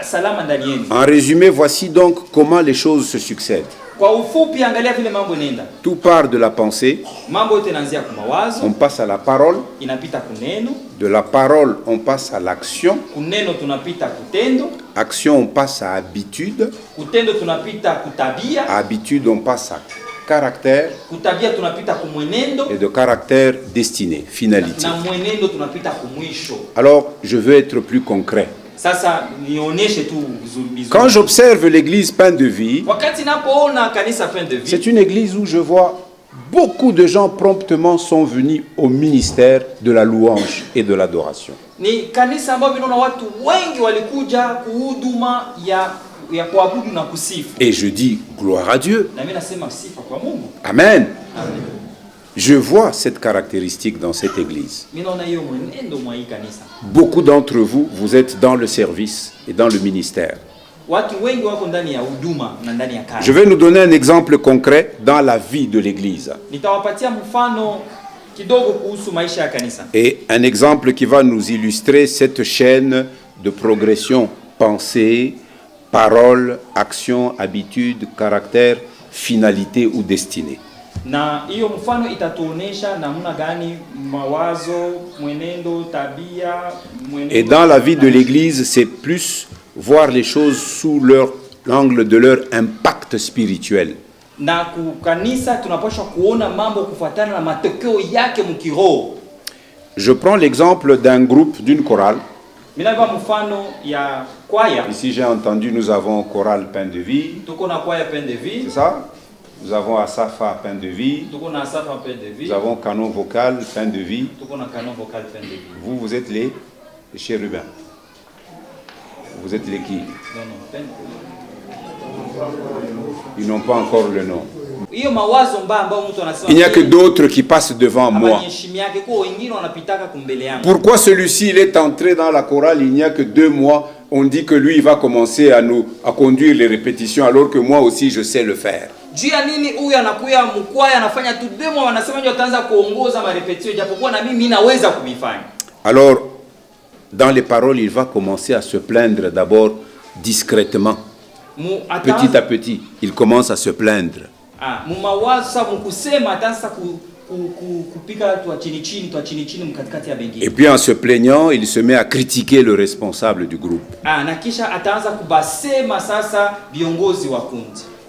D: salama ndani yenu.
C: En résumé, voici donc comment les choses se succèdent.
D: Kwa ufupi, angalia vile mambo inaenda.
C: Tout part de la pensée,
D: Mambo yote yanaanzia kwa mawazo,
C: on passe à la parole,
D: inapita kuneno,
C: de la parole on passe à l'action,
D: kuneno tunapita kutendo,
C: action on passe à habitude,
D: kutendo tunapita kutabia,
C: à habitude on passe à caractère,
D: kutabia tunapita kumwenendo,
C: et de caractère destinée, finalité.
D: na mwenendo tunapita kumwisho.
C: Alors, je veux être plus concret.
D: Sasa nionyeshe tu vizuri.
C: Quand j'observe l'église Pain de Vie,
D: Wakati napoona kanisa Pain de Vie,
C: c'est une église où je vois beaucoup de gens promptement sont venus au ministère de la louange et de l'adoration.
D: ni kanisa ambayo vinaona watu wengi walikuja kuhuduma ya kuabudu na kusifu.
C: Et je dis gloire à Dieu.
D: Na mimi nasema sifa kwa Mungu.
C: Amen.
D: Amen.
C: Je vois cette caractéristique dans cette église. Beaucoup d'entre vous, vous êtes dans le service et dans le ministère. Je vais nous donner un exemple concret dans la vie de l'église. Et un exemple qui va nous illustrer cette chaîne de progression, pensée, parole, action, habitude, caractère, finalité ou destinée.
D: Na hiyo mfano itatuonesha namna gani mawazo, mwenendo, tabia, mwenendo. Et
C: dans la vie de l'église, c'est plus voir les choses sous l'angle de leur impact spirituel.
D: Na kukanisa tunapaswa kuona mambo kufuatana na matokeo yake mkiroho.
C: Je prends l'exemple d'un groupe, d'une chorale.
D: Milaba mfano ya kwaya.
C: Ici j'ai entendu, nous avons chorale Pain de Vie.
D: Tuko na kwaya Pain de Vie.
C: C'est ça? Nous avons Asafa Pain de Vie. Nous avons canon vocal Pain de Vie. Vous, vous êtes les chérubins. Vous êtes les qui? Ils n'ont pas encore le nom. Il n'y a que d'autres qui passent devant moi. Pourquoi celui-ci il est entré dans la chorale il n'y a que 2 mois? On dit que lui il va commencer à conduire les répétitions alors que moi aussi je sais le faire. Alors, dans les paroles, il va commencer à se plaindre d'abord discrètement. Petit à petit, il commence à se plaindre. Et puis en se plaignant, il se met à critiquer le responsable du groupe.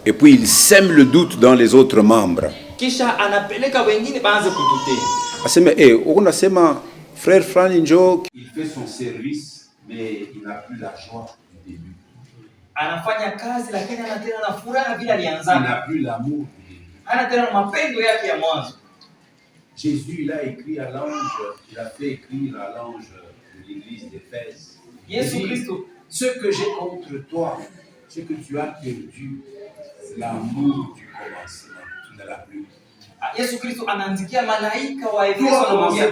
C: Et puis il sème le doute dans les autres membres. Frère Franinjo, il fait son service, mais il n'a plus la joie du début. Il n'a plus l'amour du début. Jésus, il a écrit à l'ange, il a fait écrire à l'ange de l'église d'Éphèse. Ce que j'ai contre toi, c'est que tu as perdu l'amour du commencement. Tu ne l'as plus.
D: Yesu Kristo anaandikia malaika wa Efeso anamwambia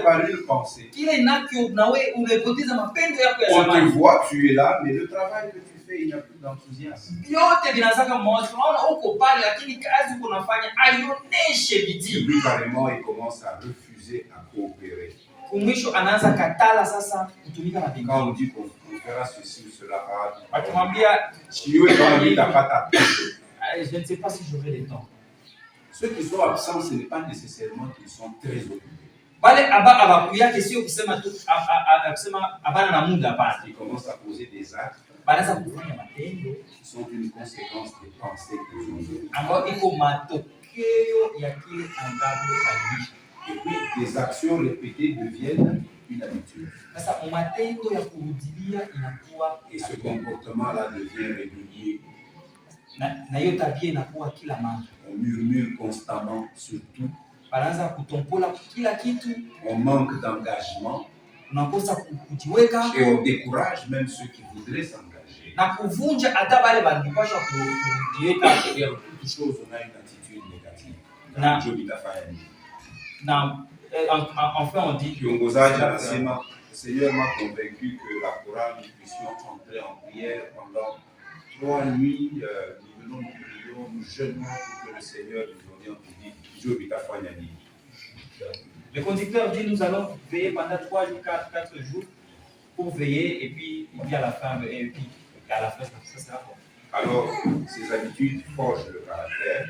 D: umepoteza mapendo yako ya zamani.
C: On te voit, tu es là, mais le travail que tu fais, il n'y a plus d'enthousiasme.
D: Yote vinazaka mmoja. Tunaona uko pale lakini kazi uko unafanya haioneshe bidii.
C: Lui carrément il commence à refuser à coopérer.
D: Kumwisho anaanza katala sasa kutumika na bidii.
C: Quand on dit qu'on fera ceci ou cela,
D: atumwambia
C: si wewe kama vile utapata.
D: Je ne sais pas si j'aurai le temps.
C: Ceux qui sont absents, ce n'est pas nécessairement qu'ils sont très occupés. Ils commencent à poser des actes qui sont une conséquence des pensées qu'ils ont eues. Et puis, des actions répétées deviennent une habitude. Et ce comportement-là devient régulier. On murmure constamment sur tout. On manque d'engagement. Et on décourage même ceux qui voudraient s'engager. Toute chose, on a une attitude négative.
D: Enfin, on dit que
C: le Seigneur m'a convaincu que la chorale, nous puissions entrer en prière pendant 3 nuits. Nous prions, nous jeûnons pour que le Seigneur nous oriente et dit
D: le conducteur dit nous allons veiller pendant 3 jours, 4 jours pour veiller et puis il dit à la fin ça sera bon.
C: Alors ces habitudes forgent le caractère.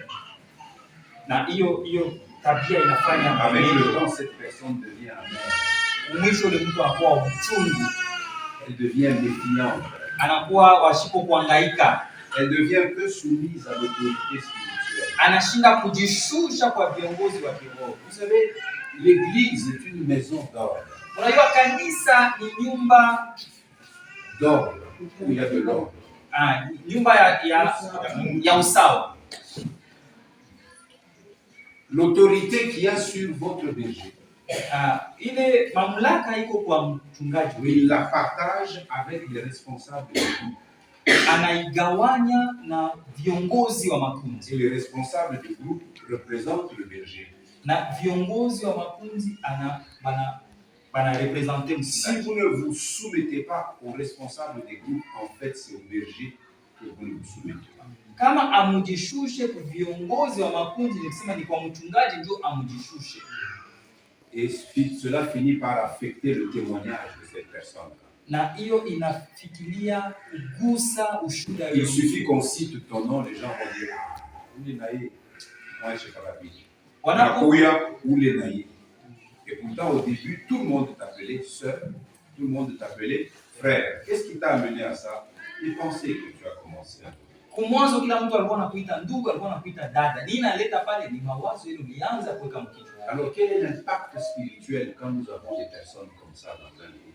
C: Avec le temps cette personne devient amère. Elle devient méfiante. Elle devient peu soumise à l'autorité spirituelle. Vous savez, l'église est une maison d'ordre. D'ordre, où il y a de l'ordre. L'autorité qu'il y a sur votre berger, il la partage avec les responsables du groupe. Et les responsables du groupe représentent le berger.
D: na viongozi wa makundi bana représenter.
C: Si vous ne vous soumettez pas aux responsables des groupes, en fait, c'est au berger que vous ne vous soumettez pas.
D: Kama amujishushe kwa viongozi wa makundi, nikisema ni kwa mchungaji ndio amujishushe.
C: Et cela finit par affecter le témoignage de cette personne.
D: Na hiyo inafikiria kugusa ushuhuda.
C: Il suffit qu'on cite ton nom, les gens vont dire Oulenaï, moi je sais pas la vie. Nakuya Oulenaï. Et pourtant au début, tout le monde t'appelait sœur, tout le monde t'appelait frère. Qu'est-ce qui t'a amené à ça? Il pensait que tu as commencé à
D: kumwanzo kila mtu alikuwa anakuita ndugu, alikuwa anakuita dada. Nini naleta pale ni mawazo ile ulianza kuweka mkichwa.
C: Alors quel est l'impact spirituel quand nous avons des personnes comme ça dans un groupe?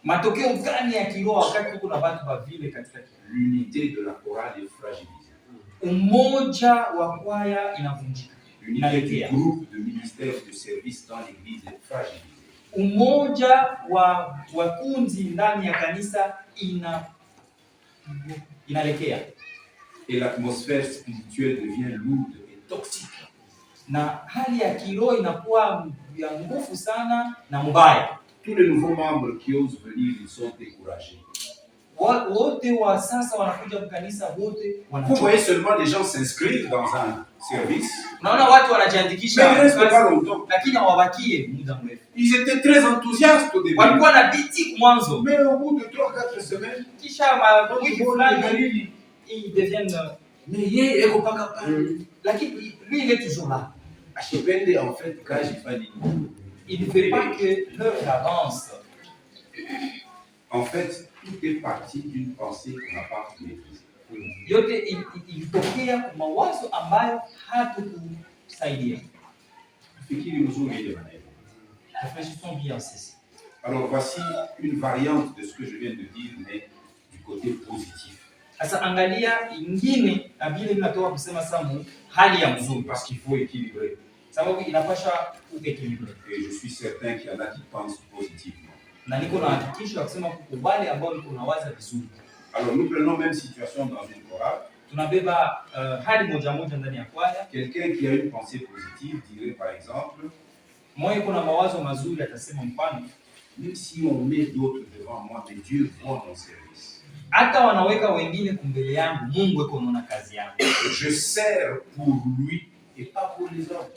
D: Matokeo gani ya kiroho wakati tuko na watu wa vile katika
C: l'unité de la chorale est fragilisée.
D: Umoja wa kwaya inavunjika.
C: L'unité du groupe de ministère de service dans l'église est fragilisée.
D: Umoja wa kundi ndani ya kanisa inalekea.
C: Et l'atmosphère spirituelle devient lourde et toxique.
D: Na hali ya kiroho inakuwa ya nguvu sana na mbaya.
C: Tous les nouveaux membres qui osent venir, ils sont découragés.
D: Wote wa sasa wanakuja kanisa wote
C: Vous voyez seulement les gens s'inscrivent dans un service.
D: Unaona watu wanajiandikisha.
C: Mais ils restent pas longtemps.
D: Lakini hawabakie muda mrefu.
C: Ils étaient très enthousiastes au début.
D: Walikuwa na bidii mwanzo.
C: Mais au bout de 3-4 semaines,
D: kisha wiki fulani ils deviennent mais yeye eko paka pale. Lakini lui il est toujours là.
C: Ashipende en fait kaji fani.
D: Il ne fait pas que l'heure avance.
C: En fait, tout est parti d'une pensée qu'on n'a pas maîtrisée.
D: Yote ilitokea kwa mawazo ambayo hatukusaidia.
C: Fikiri mzuri ile maneno.
D: Réfléchissons bien ceci.
C: Alors voici une variante de ce que je viens de dire, mais du côté positif.
D: Sasa angalia ingine na vile ninatoka kusema samu hali ya mzuri,
C: parce qu'il faut équilibrer.
D: Sababu inapasha kuequilibrer.
C: Et je suis certain qu'il y en a qui pensent positivement.
D: Na niko na hakikisho ya kusema kukubali ambao niko nawaza vizuri.
C: Alors nous prenons même situation dans une chorale.
D: Tunabeba hali moja moja ndani ya kwaya.
C: Quelqu'un qui a une pensée positive dirait par exemple,
D: moi kuna mawazo mazuri atasema mfano,
C: même si on met d'autres devant moi, mais Dieu voit mon service.
D: Hata wanaweka wengine kumbele yangu, Mungu yuko anaona kazi yangu.
C: Je sers pour lui et pas pour les autres.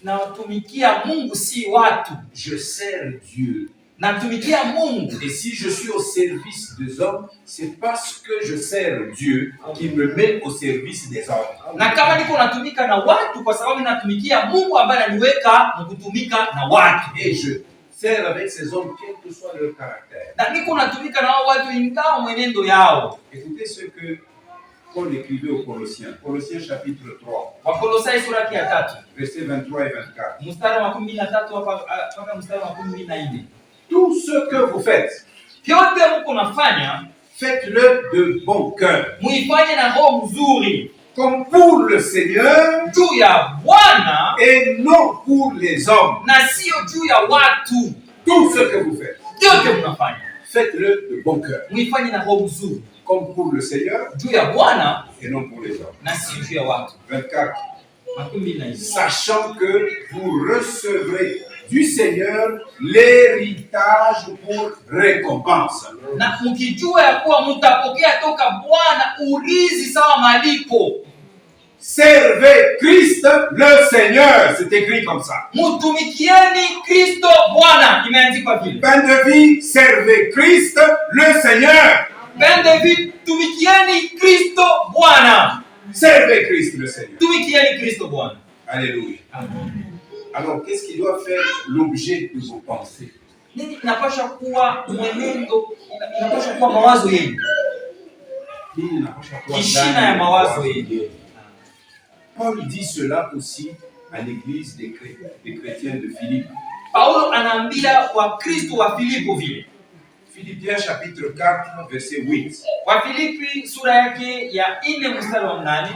D: Na tumikia Mungu si watu.
C: Je sers Dieu.
D: Natumikia Mungu.
C: Et si je suis au service des hommes, c'est parce que je sers Dieu qui me met au service des hommes.
D: Na kama niko natumika na watu kwa sababu natumikia Mungu ambaye ananiweka kutumika na watu.
C: Et je sers avec ces hommes quel que soit leur caractère.
D: Na niko natumika na watu ingawa mwenendo yao.
C: Écoutez ce que Paul écrivait aux Colossiens. Colossiens chapitre 3.
D: Wakolosai sura ya 3.
C: Versets 23 et 24.
D: Mstari wa 13 mpaka mstari wa 14.
C: Tout ce que vous faites,
D: vyote mko nafanya,
C: faites-le de bon cœur.
D: Muifanye na roho mzuri.
C: Comme pour le Seigneur,
D: juu ya Bwana,
C: et non pour les hommes.
D: Na sio juu ya watu.
C: Tout ce que vous faites,
D: vyote mnafanya,
C: faites-le de bon cœur.
D: Muifanye na roho mzuri.
C: Comme pour le Seigneur,
D: juu ya Bwana,
C: et non pour les hommes.
D: Na sio juu ya watu.
C: 24.
D: Sachant
C: que vous recevrez du Seigneur l'héritage pour récompense.
D: Na mkijua ya kuwa mtapokea toka Bwana urithi sawa malipo.
C: Servez Christ le Seigneur, c'est écrit comme ça.
D: Mtumikieni Kristo Bwana, imeandikwa vile.
C: Fin de vie, servez Christ le Seigneur.
D: Fin de vie, tumikieni Kristo Bwana.
C: Servez Christ le Seigneur.
D: Tumikieni Kristo Bwana.
C: Alléluia. Amen. Alors, qu'est-ce qui doit faire l'objet de vos pensées?
D: Nini inapaswa kuwa mwenendo, inapaswa kuwa mawazo yenu. Kishina ya mawazo yenu.
C: Paul dit cela aussi à l'église des chrétiens de Philippe.
D: Paulo anaambia Wakristo wa Filipo vile.
C: Philippiens chapitre 4 verset 8.
D: Wa Filipi sura yake ya 4 mstari wa 8.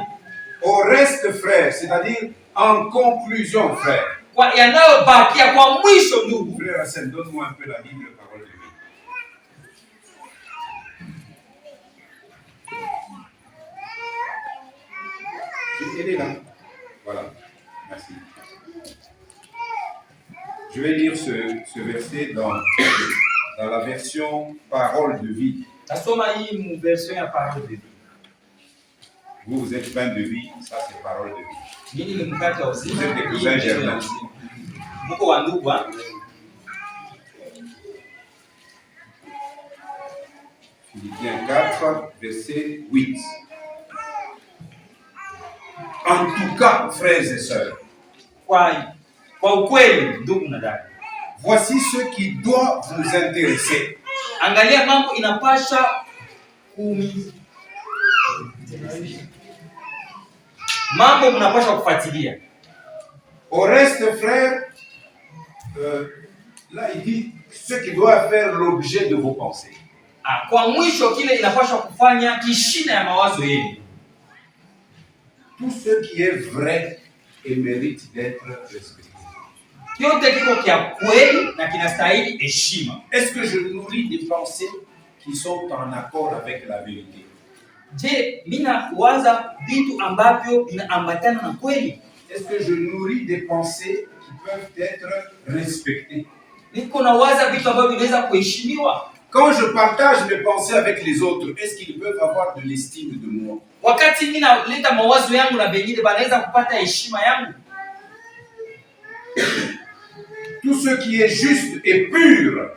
C: Au reste frère, c'est-à-dire en conclusion frère.
D: Kwa yanayobakia kwa mwisho ndugu.
C: Frère Hassan, donne-moi un peu la Bible, parole de Dieu. Elle est là. Voilà. Merci. Je vais lire ce verset dans la version Parole de vie.
D: Nasoma hii mu version ya Parole de vie.
C: Vous êtes pain de vie, ça c'est Parole de vie.
D: Nini ni mkate wa uzima?
C: Vous êtes des cousins germains.
D: Mko wa ndugu ha?
C: Philippiens 4, verset 8. En tout cas, frères et sœurs,
D: Kwa ukweli ndugu na dada,
C: voici ce qui doit vous intéresser.
D: angalia mambo inapasha mambo mnapasha kufuatilia.
C: Au reste, frères, là il dit ce qui doit faire l'objet de vos pensées.
D: Kwa mwisho kile inapasha kufanya kishina ya mawazo yenu.
C: Tout ce qui est vrai et mérite d'être respecté.
D: Kyote kiko kia kweli na kinastahili heshima.
C: Est-ce que je nourris des pensées qui sont en accord avec la vérité?
D: Je, mina waza vitu ambavyo vinaambatana na kweli?
C: Est-ce que je nourris des pensées qui peuvent être respectées?
D: Niko na waza vitu ambavyo vinaweza kuheshimiwa?
C: Quand je partage mes pensées avec les autres, est-ce qu'ils peuvent avoir de l'estime de moi?
D: Wakati mimi naleta mawazo yangu na wengine wanaweza kupata heshima yangu?
C: Tout ce qui est juste et pur,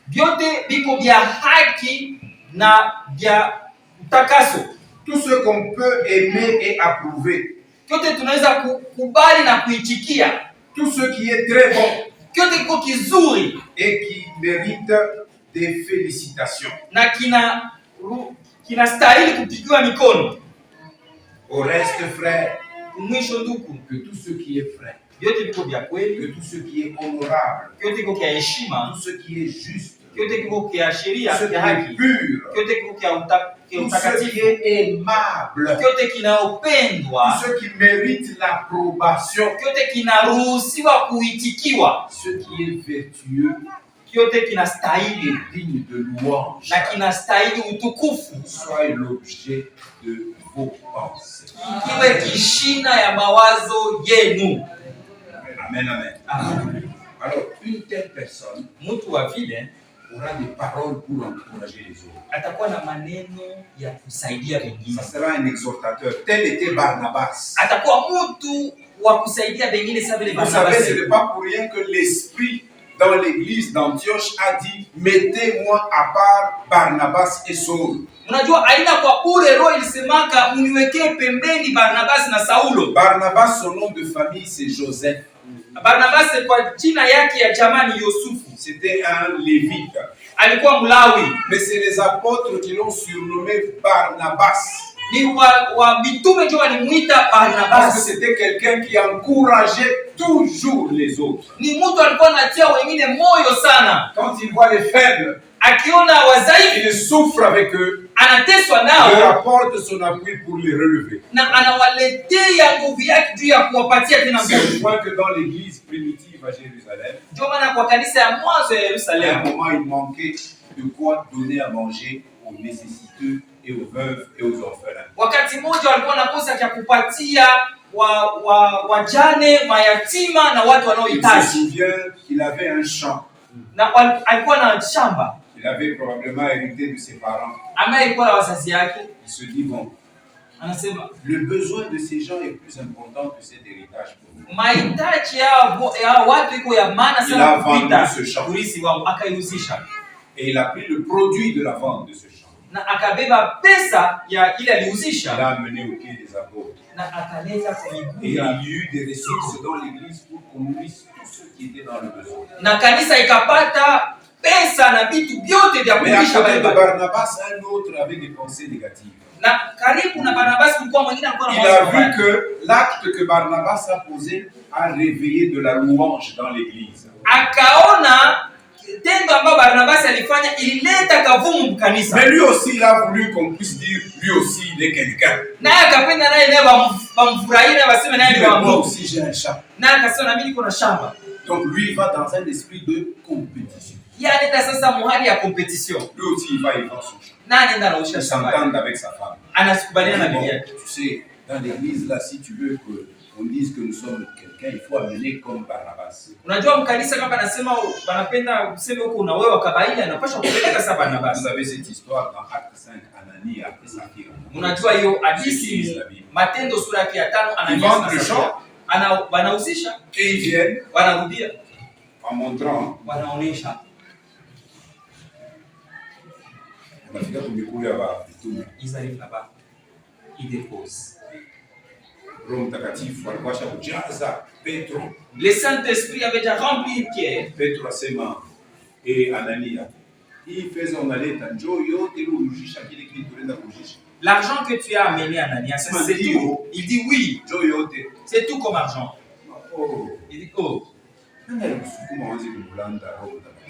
D: vyote viko vya haki na vya utakaso.
C: tout ce qu'on peut aimer et approuver,
D: Kyote tunaweza kukubali na kuitikia.
C: tout ce qui est très bon
D: Kyote kiko kizuri
C: et qui mérite des félicitations.
D: na kinastahili kupigiwa mikono.
C: Au reste, frère,
D: Mwisho ndugu,
C: que tout ce qui est vrai,
D: vyote viko vya
C: que
D: kweli,
C: tout ce qui est honorable,
D: vyote kiko kia heshima,
C: tout ce qui est juste,
D: vyote kiko kia
C: tout
D: sheria,
C: ce qui
D: kia
C: est
D: haki,
C: pur,
D: vyote kiko kia
C: tout ce qui
D: utakatifu,
C: est aimable,
D: vyote kinaopendwa,
C: tout ce qui mérite l'approbation,
D: vyote kinaruhusiwa kuitikiwa,
C: ce qui est vertueux
D: vyote kinastahili
C: et digne de louange,
D: na kinastahili utukufu,
C: soit l'objet de vos pensées.
D: ikiwe kishina ya mawazo yenu.
C: Amen, amen.
D: Amen.
C: Alors, une telle personne
D: Mtu wa vile
C: aura des paroles pour encourager les autres.
D: atakuwa na maneno ya kusaidia wengine,
C: Ça sera un exhortateur. Tel était Barnabas.
D: atakuwa mtu wa kusaidia wengine sawa vile
C: Vous savez, ce
D: Barnabas.
C: n'est pas pour rien que l'Esprit dans l'église d'Antioche a dit « Mettez-moi à part Barnabas et Saul ».
D: Unajua aina kwa bure roho ilisemaka uniwekee pembeni Barnabas na Saulo.
C: Barnabas, son nom de famille, c'est Joseph.
D: Barnabas kwa jina yake ya jamani Yusufu.
C: C'était un lévite.
D: Alikuwa Mlawi.
C: Mais c'est les apôtres qui l'ont surnommé Barnabas.
D: Ni wa mitume ndio walimuita
C: Parce que
D: Barnabas.
C: c'était quelqu'un qui encourageait toujours les autres.
D: Ni mtu alikuwa anatia wengine moyo sana.
C: Quand il voit les faibles,
D: Akiona wadhaifu
C: il souffre avec eux,
D: anateswa
C: il
D: nao
C: leur apporte son appui pour les relever.
D: na anawaletea nguvu yake juu ya kuwapatia tena
C: C'est
D: nguvu.
C: le point que dans l'église primitive à Jérusalem,
D: Ndio maana kwa kanisa ya mwanzo ya
C: à un
D: Yerusalemu
C: moment, il manquait de quoi donner à manger aux nécessiteux et aux veuves et aux orphelins.
D: wakati mmoja walikuwa nakosa cha kupatia wajane, mayatima na watu
C: Il se
D: wanaohitaji.
C: souvient qu'il avait un champ.
D: Na alikuwa na shamba
C: Il avait probablement hérité de ses parents.
D: ambaye alikuwa na wazazi yake.
C: Il se dit, bon,
D: Anasema
C: le besoin de ces gens est plus important que cet héritage pour nous.
D: mahitaji ya watu iko ya maana
C: Il
D: sana
C: a vendu
D: kupita
C: ce champ.
D: urisi wao, akaihusisha
C: Et il a pris le produit de la vente de ce champ.
D: na akabeba pesa ya ile
C: Il
D: alihusisha
C: l'a amené au pied des apôtres.
D: na akaleta kwa
C: Et
D: miguu
C: il y
D: ya
C: a eu des ressources dans l'église pour qu'on nourrisse tous ceux qui étaient dans le besoin.
D: na kanisa ikapata pesa na vitu vyote vya
C: Mais à
D: kulisha
C: côté de
D: wale.
C: Barnabas, un autre avait des pensées négatives.
D: Na karibu na Barnabas kulikuwa mwingine alikuwa na
C: Il a
D: mawazo
C: vu
D: mabaya.
C: que l'acte que Barnabas a posé a réveillé de la louange dans l'église.
D: Akaona tendo ambayo Barnabas alifanya ilileta kavumu kanisa.
C: Mais lui aussi, il a voulu qu'on puisse dire, lui aussi, il est quelqu'un.
D: Naye akapenda naye bamfurahie na baseme naye
C: Il
D: ni
C: dit,
D: wa
C: moi
D: Mungu.
C: aussi, j'ai un champ.
D: Naye akasema na mimi niko na shamba.
C: Donc lui, il va dans un esprit de compétition.
D: Yaani sasa muhali ya competition.
C: Lui aussi, il va vendre son champ.
D: Na anaenda na usha
C: Il
D: shamba.
C: s'entend avec sa femme.
D: Anasikubaliana na
C: Bon,
D: bibi yake.
C: tu sais, dans l'église, là, si tu veux que on dise que nous sommes quelqu'un, il faut amener comme Barnabas.
D: Unajua mkanisa kama anasema wanapenda useme huko na wewe kabaila anapaswa kupeleka sasa Barnabas.
C: Vous avez cette histoire dans Acte 5, Anania et Saphira.
D: Unajua hiyo hadithi Matendo sura ya 5 Anania na Safira. Wanauzisha
C: et ils viennent
D: wanarudia
C: en montrant
D: wanaonesha
C: wanafika kumikuu ya mitume.
D: Ils arrivent là-bas. Ils déposent.
C: Roho Mtakatifu alikuwa kujaza Petro.
D: Le Saint-Esprit avait déjà rempli Pierre.
C: Petro asema Anania, hii pesa unaleta njoo yote ili urudisha kile kitu tunaenda kurudisha.
D: L'argent que tu as amené Anania, c'est tout. Il dit oui.
C: Njoo yote.
D: C'est tout comme argent.
C: Oh.
D: Il dit oh.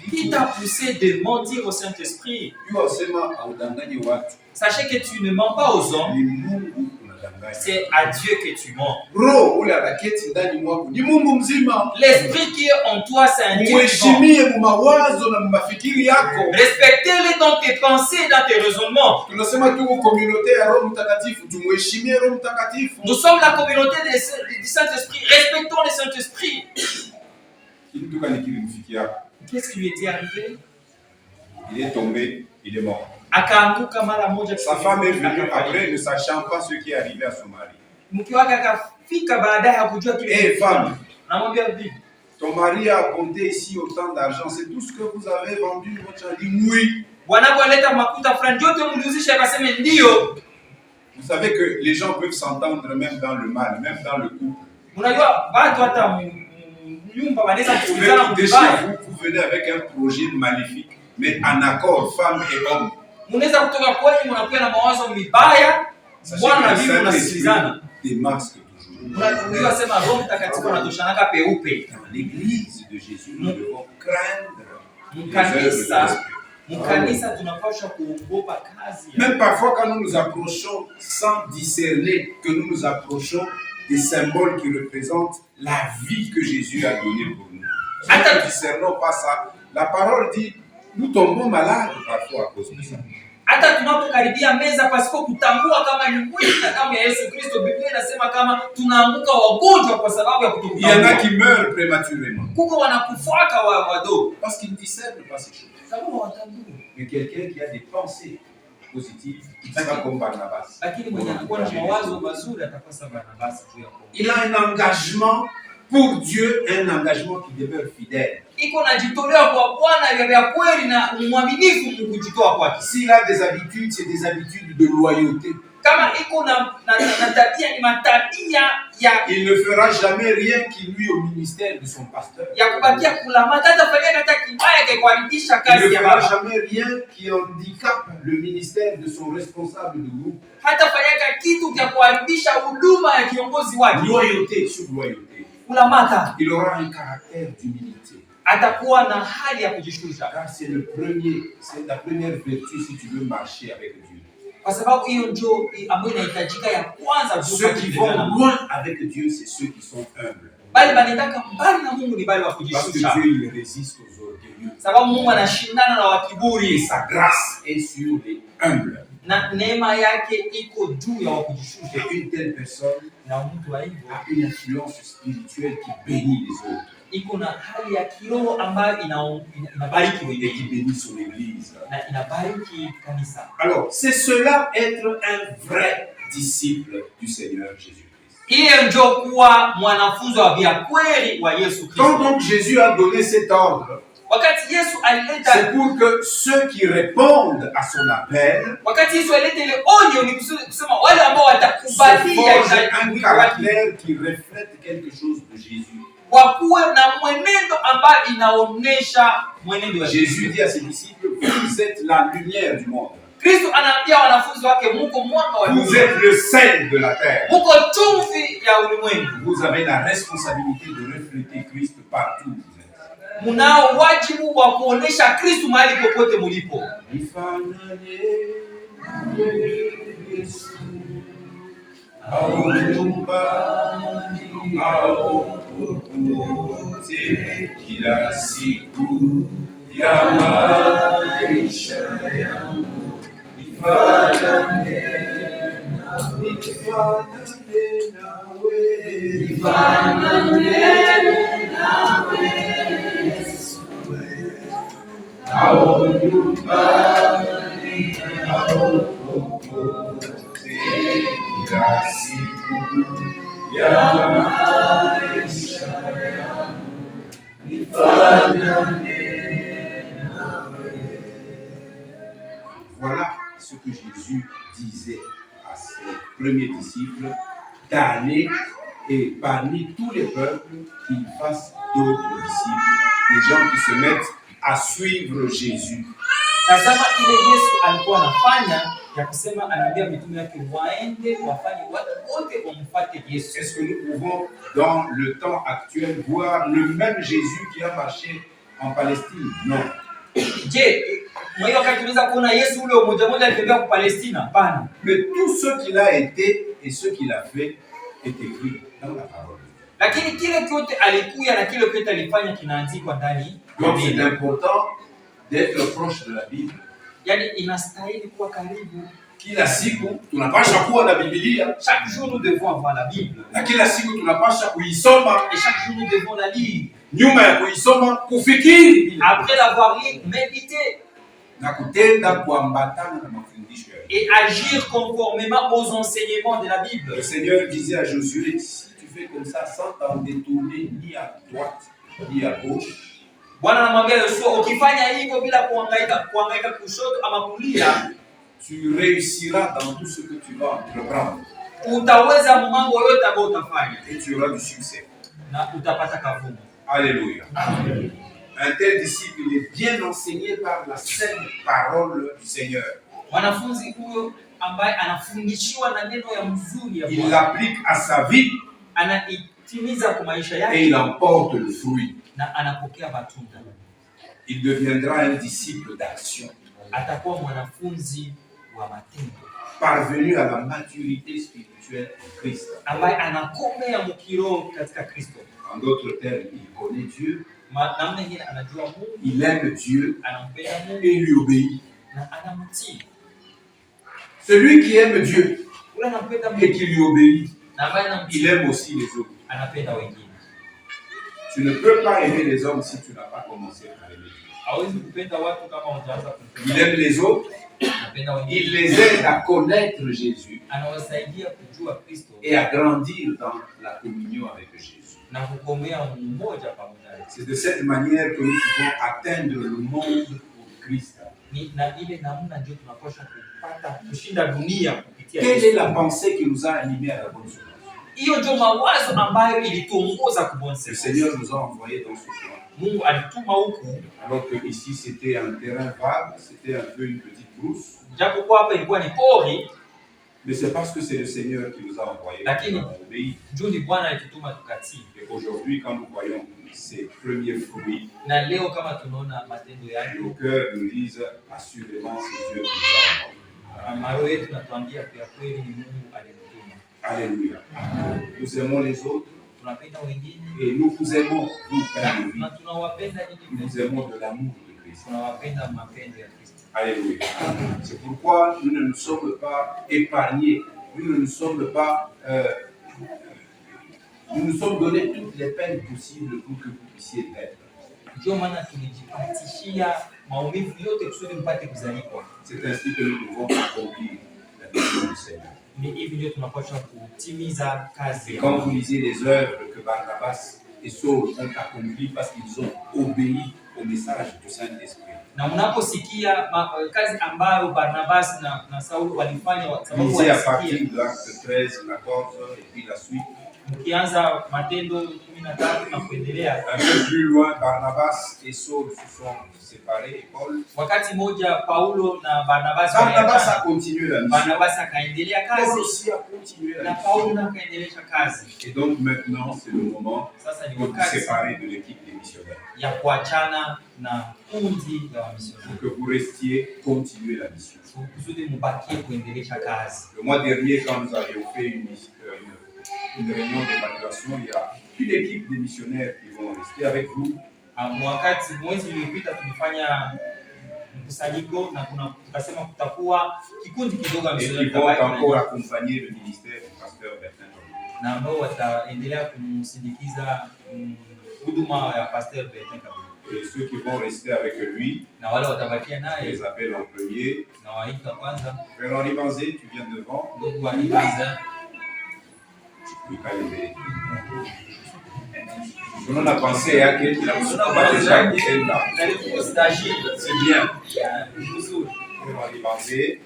C: Qui
D: t'a poussé de mentir au Saint-Esprit? Sachez que tu ne mens pas aux hommes. C'est à Dieu que tu mens. L'esprit qui est en toi, c'est un Dieu vivant. Respectez-le dans tes pensées et dans tes raisonnements. Nous sommes la communauté du Saint-Esprit. Respectons le Saint-Esprit. Qu'est-ce qui lui était arrivé?
C: Il est tombé, il est mort.
D: Sa
C: femme est venue après, ne sachant pas ce qui est arrivé à son mari.
D: Et
C: femme, ton mari a compté ici autant d'argent, c'est tout ce que vous avez vendu. Votre dit oui. Vous savez que les gens peuvent s'entendre même dans le mal, même dans le couple. Vous venez avec un projet maléfique, mais en accord, femme et homme. Démasque toujours. Dans l'église de Jésus, nous devons craindre même parfois quand nous nous approchons sans discerner, que nous nous approchons des symboles qui représentent la vie que Jésus a donnée pour nous. Si nous ne discernons pas ça, la parole dit, nous tombons malades parfois à cause de ça. Il y en a qui meurent prématurément parce qu'ils ne discernent pas ces choses. Mais quelqu'un qui a des pensées positives, il sera comme Barnabas. Il a un engagement pour Dieu, un engagement qui demeure fidèle. S'il a des habitudes, c'est des habitudes de loyauté. Il ne fera jamais rien qui nuit au ministère de son pasteur. Il ne fera jamais rien qui handicape le ministère de son responsable de groupe. Loyauté sur loyauté. Il aura un caractère d'humilité. Car c'est la première vertu si tu veux marcher avec Dieu. Ceux qui vont loin avec Dieu, c'est ceux qui sont humbles. Parce que Dieu, il résiste aux orgueilleux. Et sa grâce est sur les humbles. Et une telle personne a une influence spirituelle qui bénit les autres. Et qui bénit son église. Alors, c'est cela être un vrai disciple du Seigneur Jésus-Christ. Quand donc Jésus a donné cet ordre, c'est pour que ceux qui répondent à son appel se forgent un caractère qui reflète quelque chose de Jésus. Jésus dit à ses disciples, vous êtes la lumière du monde. Vous êtes le sel de la terre. Vous avez la responsabilité de refléter Christ partout où vous êtes. Kila siku ya maisha yangu nifanane Voilà ce que Jésus disait à ses premiers disciples, d'aller et parmi tous les peuples qu'ils fassent d'autres disciples, des gens qui se mettent à suivre Jésus.
D: Tazama ile Yesu alikuwa anafanya ya kusema anaambia mitume yake waende wafanye watu wote wamfuate Yesu.
C: Est-ce que nous pouvons dans le temps actuel voir le même Jésus qui a marché en Palestine? Non.
D: Je, mwa hiyo wakati tunaweza kuona Yesu ule mmoja alitembea kwa Palestina? Hapana.
C: Mais tout ce qu'il a été et ce qu'il a fait est écrit dans la parole.
D: Lakini kile kyote alikuya na kile kyote alifanya kinaandikwa ndani.
C: Donc c'est important d'être proche de la Bible.
D: Yani inastahili kuwa karibu.
C: Kila siku tunapasha kuwa na Biblia.
D: Chaque jour nous devons avoir la Bible.
C: Na kila siku tunapasha kuisoma.
D: Et chaque jour nous devons la lire.
C: Nyuma ya kuisoma kufikiri.
D: Après l'avoir lu, méditer.
C: Na kutenda kuambatana na mafundisho ya
D: et agir conformément aux enseignements de la Bible.
C: Le Seigneur disait à Josué, si tu fais comme ça sans t'en détourner ni à droite ni à gauche,
D: Bwana anamwambia Yoshua, ukifanya hivyo bila kuhangaika kushoto ama kulia,
C: tu réussiras dans tout ce que tu vas entreprendre.
D: Utaweza mambo yote ambayo utafanya.
C: Et tu auras du succès.
D: Na utapata kavuno.
C: Alléluia. Amen. Un tel disciple il est bien enseigné par la sainte parole du Seigneur.
D: Mwanafunzi huyo ambaye anafundishiwa na neno ya mzuri ya Bwana.
C: Il l'applique à sa vie.
D: Anaitimiza kwa maisha yake.
C: Et il emporte le fruit.
D: Na anapokea matunda.
C: Il deviendra un disciple d'action.
D: Atakuwa mwanafunzi wa matendo.
C: Parvenu à la maturité spirituelle en Christ.
D: Ambaye anakomea mkiroho katika Kristo.
C: En d'autres termes, il connaît Dieu.
D: Namna hii anajua Mungu.
C: Il aime Dieu.
D: Anampenda Mungu.
C: Et il lui obéit.
D: Na anamtii.
C: Celui qui aime Dieu et qui lui obéit, il aime aussi les autres. Tu ne peux pas aimer les hommes si tu n'as pas commencé par aimer Dieu. Il aime les autres, il les aide à connaître Jésus et à grandir dans la communion avec Jésus. C'est de cette manière que nous pouvons atteindre le monde pour Christ. Quelle est la pensée qui nous a animés à la bonne semence? Le Seigneur nous a envoyés dans ce plan. Alors que ici c'était un terrain vague, c'était un peu une petite brousse. Mais c'est parce que c'est le Seigneur qui nous a envoyés. Et aujourd'hui, quand nous voyons ces premiers fruits, nos cœurs nous disent assurément c'est Dieu qui nous a envoyés. Alléluia. Nous aimons les autres et nous vous aimons, vous, Père. Nous vous aimons de l'amour de Christ. Alléluia. C'est pourquoi nous ne nous sommes pas épargnés. Nous ne nous sommes pas... nous nous sommes donné toutes les peines possibles pour que vous puissiez l'être. C'est ainsi que nous pouvons accomplir la mission du Seigneur. Et quand vous lisez les œuvres que Barnabas et Saul ont accomplies parce qu'ils ont obéi au message du Saint-Esprit. Lisez à partir de l'acte 13, 14 et puis la suite. Un peu plus loin, Barnabas et Saul se sont séparés et Paul. Barnabas a continué la mission. Paul aussi a continué la mission. Et donc maintenant, c'est le moment de vous séparer de l'équipe des missionnaires. Pour que vous restiez continuer la mission. Le mois dernier, quand nous avions fait une réunion d'évaluation, il y a une équipe de missionnaires qui vont rester avec vous.
D: mkusanyiko na tukasema kutakuwa kikundi kidogo
C: et qui vont encore accompagner le ministère du pasteur Bertin Kaboulo.
D: na ambao wataendelea kumsindikiza huduma ya pasteur Bertin Kaboulo.
C: Et ceux qui vont rester avec lui,
D: Na wale watabakia
C: je
D: naye
C: les appelle en premier.
D: na waita kwanza
C: Frère Henri Banzé, tu viens devant.
D: ndugu wa Ibanza.
C: Oui, Kalibé. Selon la pensée, hein, qu'il a pas déjà été là. C'est bien. Frère Henri Banzé.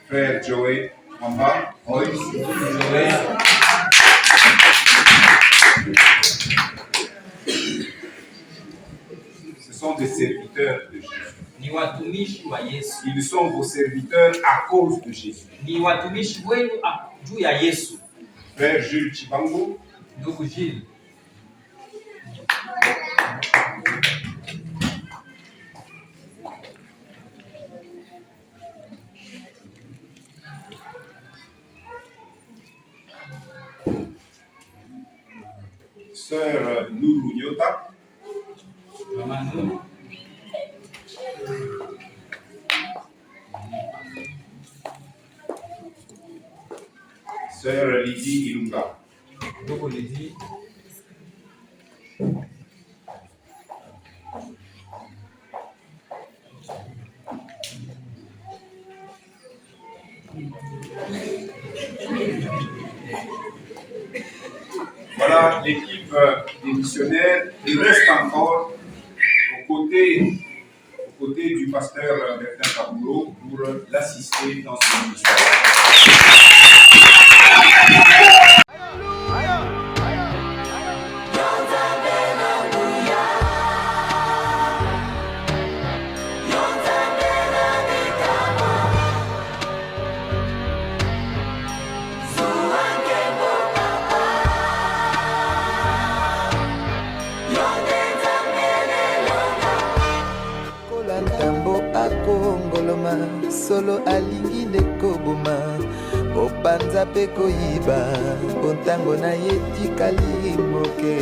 C: Frère Joey Mwamba. Oui. Ce sont des serviteurs de Jésus.
D: Ni watumishi wa Yesu.
C: Ils sont vos serviteurs à cause de Jésus.
D: Ni watumishi wenu juu ya Yesu.
C: Frère Jules Chibango.
D: Ndugu Gilles.
C: Sœur Nourou Nyota.
D: Mama Nourou.
C: Sœur Lydie Ilunga.
D: Ndugu Lydie.
C: Voilà l'équipe des missionnaires. Il reste encore aux côtés du pasteur Bertin Kaboulo pour l'assister dans ce ministère.
A: solo alingi ndeko boma opanza pe koyiba pontango na ye tikali moke